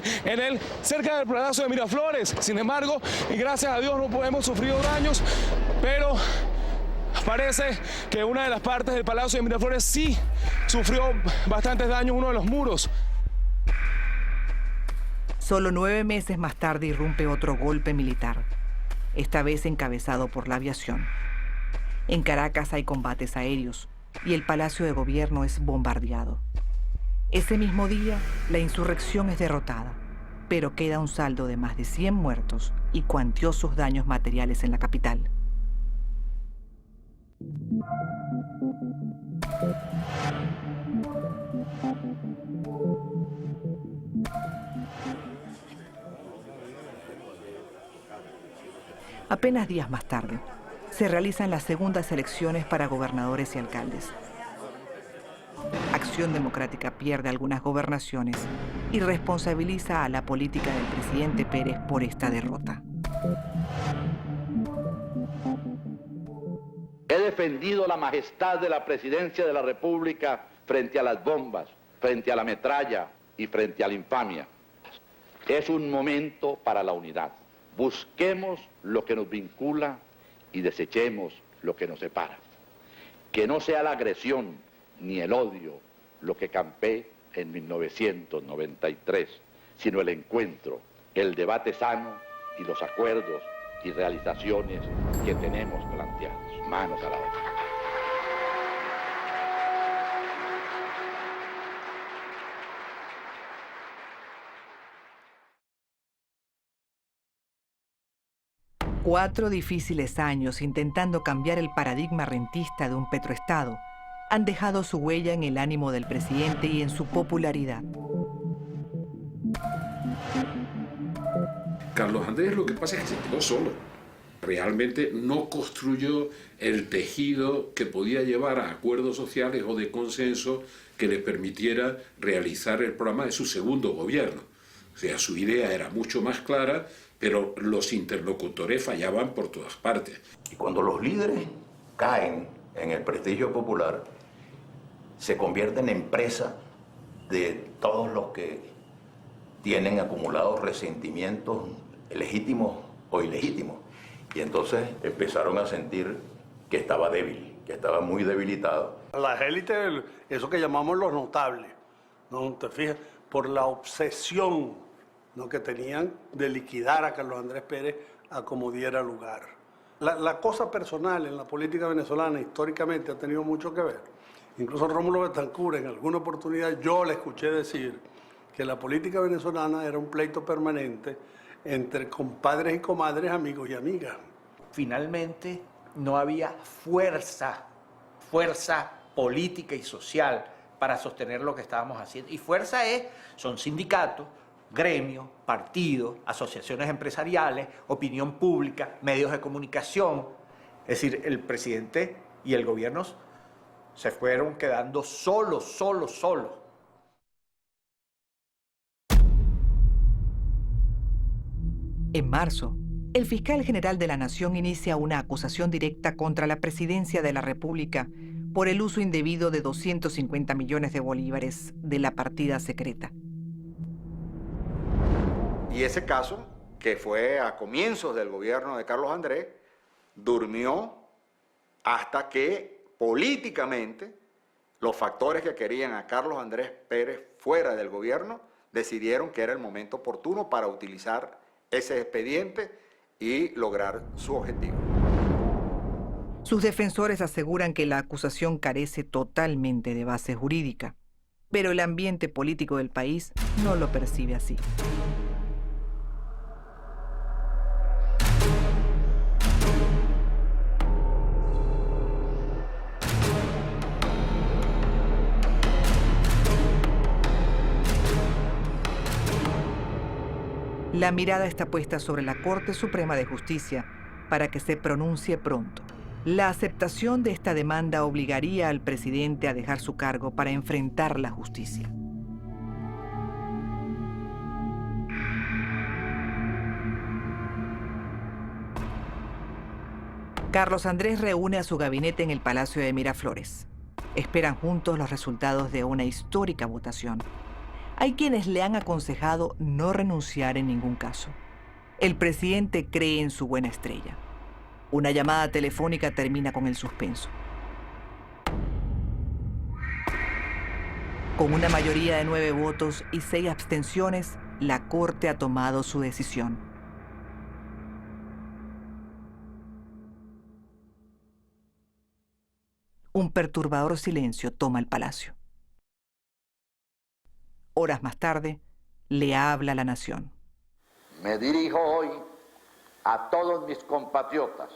cerca del Palacio de Miraflores. Sin embargo, y gracias a Dios no hemos sufrido daños, pero parece que una de las partes del Palacio de Miraflores sí sufrió bastantes daños, uno de los muros. Solo 9 meses más tarde irrumpe otro golpe militar, esta vez encabezado por la aviación. En Caracas hay combates aéreos y el Palacio de Gobierno es bombardeado. Ese mismo día, la insurrección es derrotada, pero queda un saldo de más de 100 muertos y cuantiosos daños materiales en la capital. Apenas días más tarde, se realizan las segundas elecciones para gobernadores y alcaldes. Acción Democrática pierde algunas gobernaciones y responsabiliza a la política del presidente Pérez por esta derrota. He defendido la majestad de la presidencia de la República frente a las bombas, frente a la metralla y frente a la infamia. Es un momento para la unidad. Busquemos lo que nos vincula y desechemos lo que nos separa. Que no sea la agresión ni el odio lo que campé en 1993, sino el encuentro, el debate sano y los acuerdos y realizaciones que tenemos planteados. Manos a la obra. Cuatro difíciles años intentando cambiar el paradigma rentista de un petroestado han dejado su huella en el ánimo del presidente y en su popularidad. Carlos Andrés lo que pasa es que se quedó solo. Realmente no construyó el tejido que podía llevar a acuerdos sociales o de consenso que le permitiera realizar el programa de su segundo gobierno. O sea, su idea era mucho más clara, pero los interlocutores fallaban por todas partes. Y cuando los líderes caen en el prestigio popular, se convierten en presa de todos los que tienen acumulados resentimientos legítimos o ilegítimos. Y entonces empezaron a sentir que estaba débil, que estaba muy debilitado. Las élites, eso que llamamos los notables, ¿no? ¿Te fijas? Por la obsesión, ¿no?, que tenían de liquidar a Carlos Andrés Pérez a como diera lugar. La cosa personal en la política venezolana históricamente ha tenido mucho que ver. Incluso Rómulo Betancourt, en alguna oportunidad yo le escuché decir que la política venezolana era un pleito permanente entre compadres y comadres, amigos y amigas. Finalmente no había fuerza política y social para sostener lo que estábamos haciendo. Y fuerza son sindicatos, gremios, partidos, asociaciones empresariales, opinión pública, medios de comunicación. Es decir, el presidente y el gobierno se fueron quedando solos. En marzo, el fiscal general de la Nación inicia una acusación directa contra la presidencia de la República por el uso indebido de 250 millones de bolívares de la partida secreta. Y ese caso, que fue a comienzos del gobierno de Carlos Andrés, durmió hasta que políticamente los factores que querían a Carlos Andrés Pérez fuera del gobierno decidieron que era el momento oportuno para utilizar ese expediente y lograr su objetivo. Sus defensores aseguran que la acusación carece totalmente de base jurídica, pero el ambiente político del país no lo percibe así. La mirada está puesta sobre la Corte Suprema de Justicia para que se pronuncie pronto. La aceptación de esta demanda obligaría al presidente a dejar su cargo para enfrentar la justicia. Carlos Andrés reúne a su gabinete en el Palacio de Miraflores. Esperan juntos los resultados de una histórica votación. Hay quienes le han aconsejado no renunciar en ningún caso. El presidente cree en su buena estrella. Una llamada telefónica termina con el suspenso. Con una mayoría de 9 votos y 6 abstenciones, la Corte ha tomado su decisión. Un perturbador silencio toma el palacio. Horas más tarde, le habla la nación. Me dirijo hoy a todos mis compatriotas.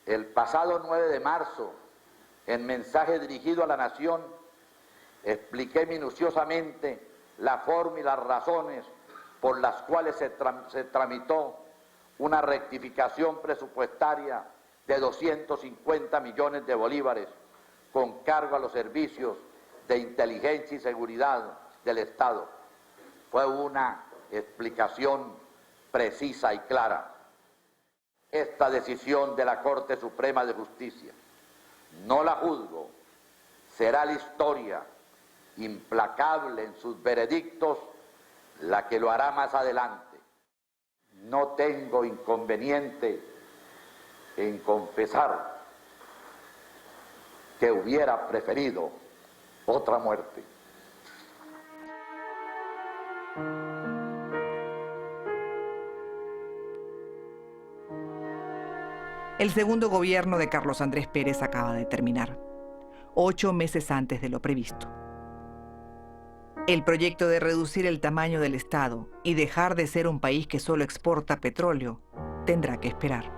El pasado 9 de marzo, en mensaje dirigido a la nación, expliqué minuciosamente la forma y las razones por las cuales se tramitó una rectificación presupuestaria de 250 millones de bolívares con cargo a los servicios de inteligencia y seguridad del Estado. Fue una explicación precisa y clara. Esta decisión de la Corte Suprema de Justicia, no la juzgo, será la historia, implacable en sus veredictos, la que lo hará más adelante. No tengo inconveniente en confesar que hubiera preferido otra muerte. El segundo gobierno de Carlos Andrés Pérez acaba de terminar, 8 meses antes de lo previsto. El proyecto de reducir el tamaño del Estado y dejar de ser un país que solo exporta petróleo tendrá que esperar.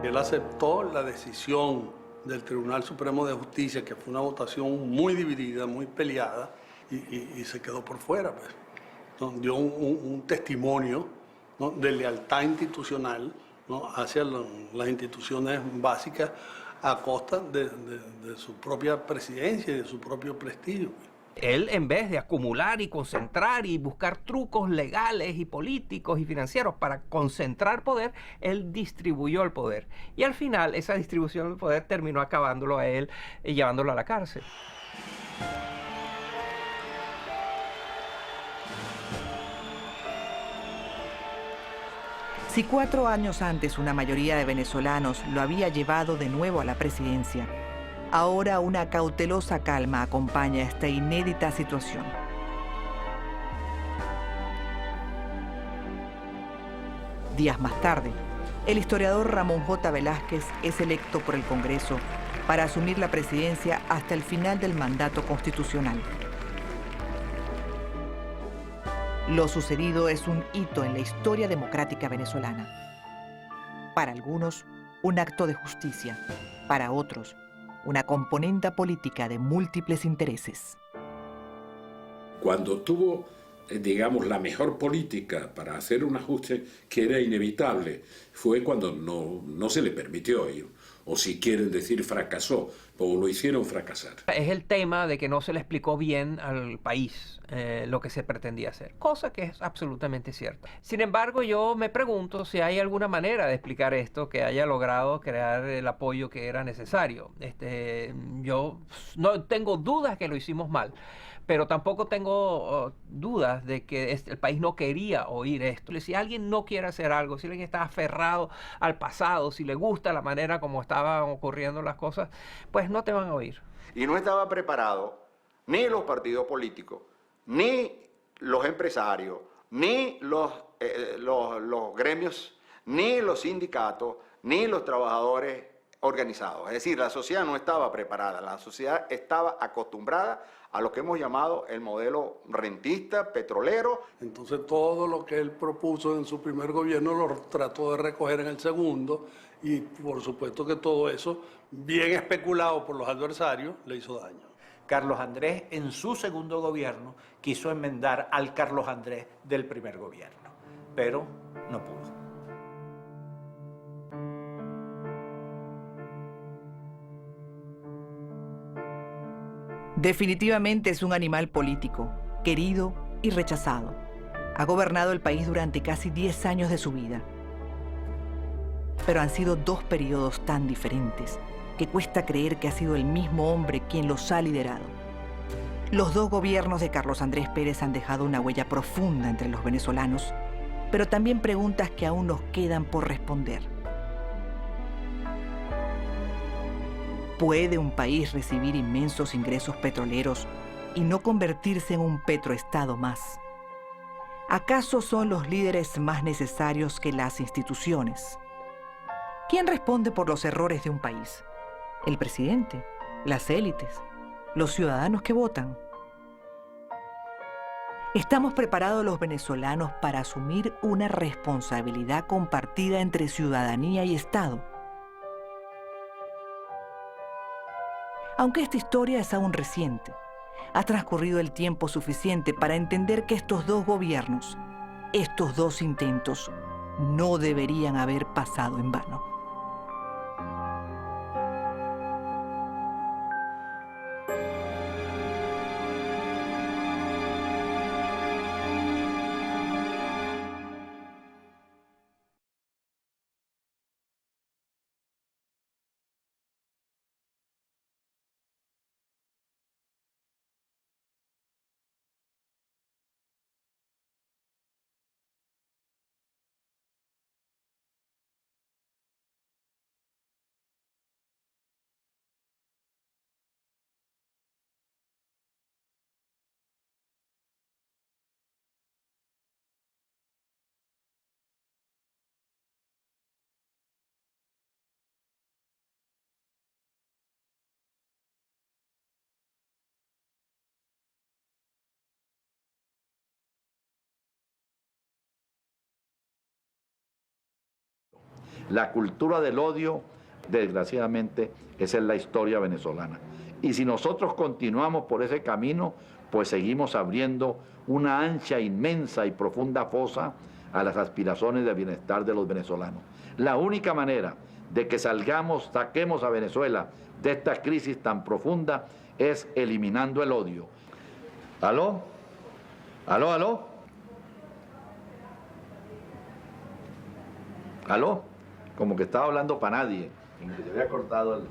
Él aceptó la decisión del Tribunal Supremo de Justicia, que fue una votación muy dividida, muy peleada, y se quedó por fuera, pues. Dio un testimonio, ¿no?, de lealtad institucional, ¿no?, hacia las instituciones básicas a costa de su propia presidencia y de su propio prestigio. Él, en vez de acumular y concentrar y buscar trucos legales y políticos y financieros para concentrar poder, él distribuyó el poder. Y al final, esa distribución del poder terminó acabándolo a él y llevándolo a la cárcel. Si 4 años antes una mayoría de venezolanos lo había llevado de nuevo a la presidencia, ahora una cautelosa calma acompaña esta inédita situación. Días más tarde, el historiador Ramón J. Velázquez es electo por el Congreso para asumir la presidencia hasta el final del mandato constitucional. Lo sucedido es un hito en la historia democrática venezolana. Para algunos, un acto de justicia. Para otros, una componenda política de múltiples intereses. Cuando tuvo, digamos, la mejor política para hacer un ajuste que era inevitable, fue cuando no se le permitió ir. O si quieren decir fracasó, o lo hicieron fracasar. Es el tema de que no se le explicó bien al país lo que se pretendía hacer, cosa que es absolutamente cierta. Sin embargo, yo me pregunto si hay alguna manera de explicar esto que haya logrado crear el apoyo que era necesario. Yo no tengo dudas que lo hicimos mal, pero tampoco tengo dudas de que el país no quería oír esto. Si alguien no quiere hacer algo, si alguien está aferrado al pasado, si le gusta la manera como estaban ocurriendo las cosas, pues no te van a oír. Y no estaba preparado ni los partidos políticos, ni los empresarios, ni los gremios, ni los sindicatos, ni los trabajadores organizados. Es decir, la sociedad no estaba preparada, la sociedad estaba acostumbrada a lo que hemos llamado el modelo rentista, petrolero. Entonces todo lo que él propuso en su primer gobierno lo trató de recoger en el segundo, y por supuesto que todo eso, bien especulado por los adversarios, le hizo daño. Carlos Andrés, en su segundo gobierno, quiso enmendar al Carlos Andrés del primer gobierno, pero no pudo. Definitivamente es un animal político, querido y rechazado. Ha gobernado el país durante casi 10 años de su vida. Pero han sido 2 periodos tan diferentes que cuesta creer que ha sido el mismo hombre quien los ha liderado. Los 2 gobiernos de Carlos Andrés Pérez han dejado una huella profunda entre los venezolanos, pero también preguntas que aún nos quedan por responder. ¿Puede un país recibir inmensos ingresos petroleros y no convertirse en un petroestado más? ¿Acaso son los líderes más necesarios que las instituciones? ¿Quién responde por los errores de un país? ¿El presidente? ¿Las élites? ¿Los ciudadanos que votan? ¿Estamos preparados los venezolanos para asumir una responsabilidad compartida entre ciudadanía y Estado? Aunque esta historia es aún reciente, ha transcurrido el tiempo suficiente para entender que estos dos gobiernos, estos dos intentos, no deberían haber pasado en vano. La cultura del odio, desgraciadamente, esa es la historia venezolana. Y si nosotros continuamos por ese camino, pues seguimos abriendo una ancha, inmensa y profunda fosa a las aspiraciones de bienestar de los venezolanos. La única manera de que saquemos a Venezuela de esta crisis tan profunda es eliminando el odio. ¿Aló? ¿Aló, aló? ¿Aló? Como que estaba hablando para nadie. Se había cortado el...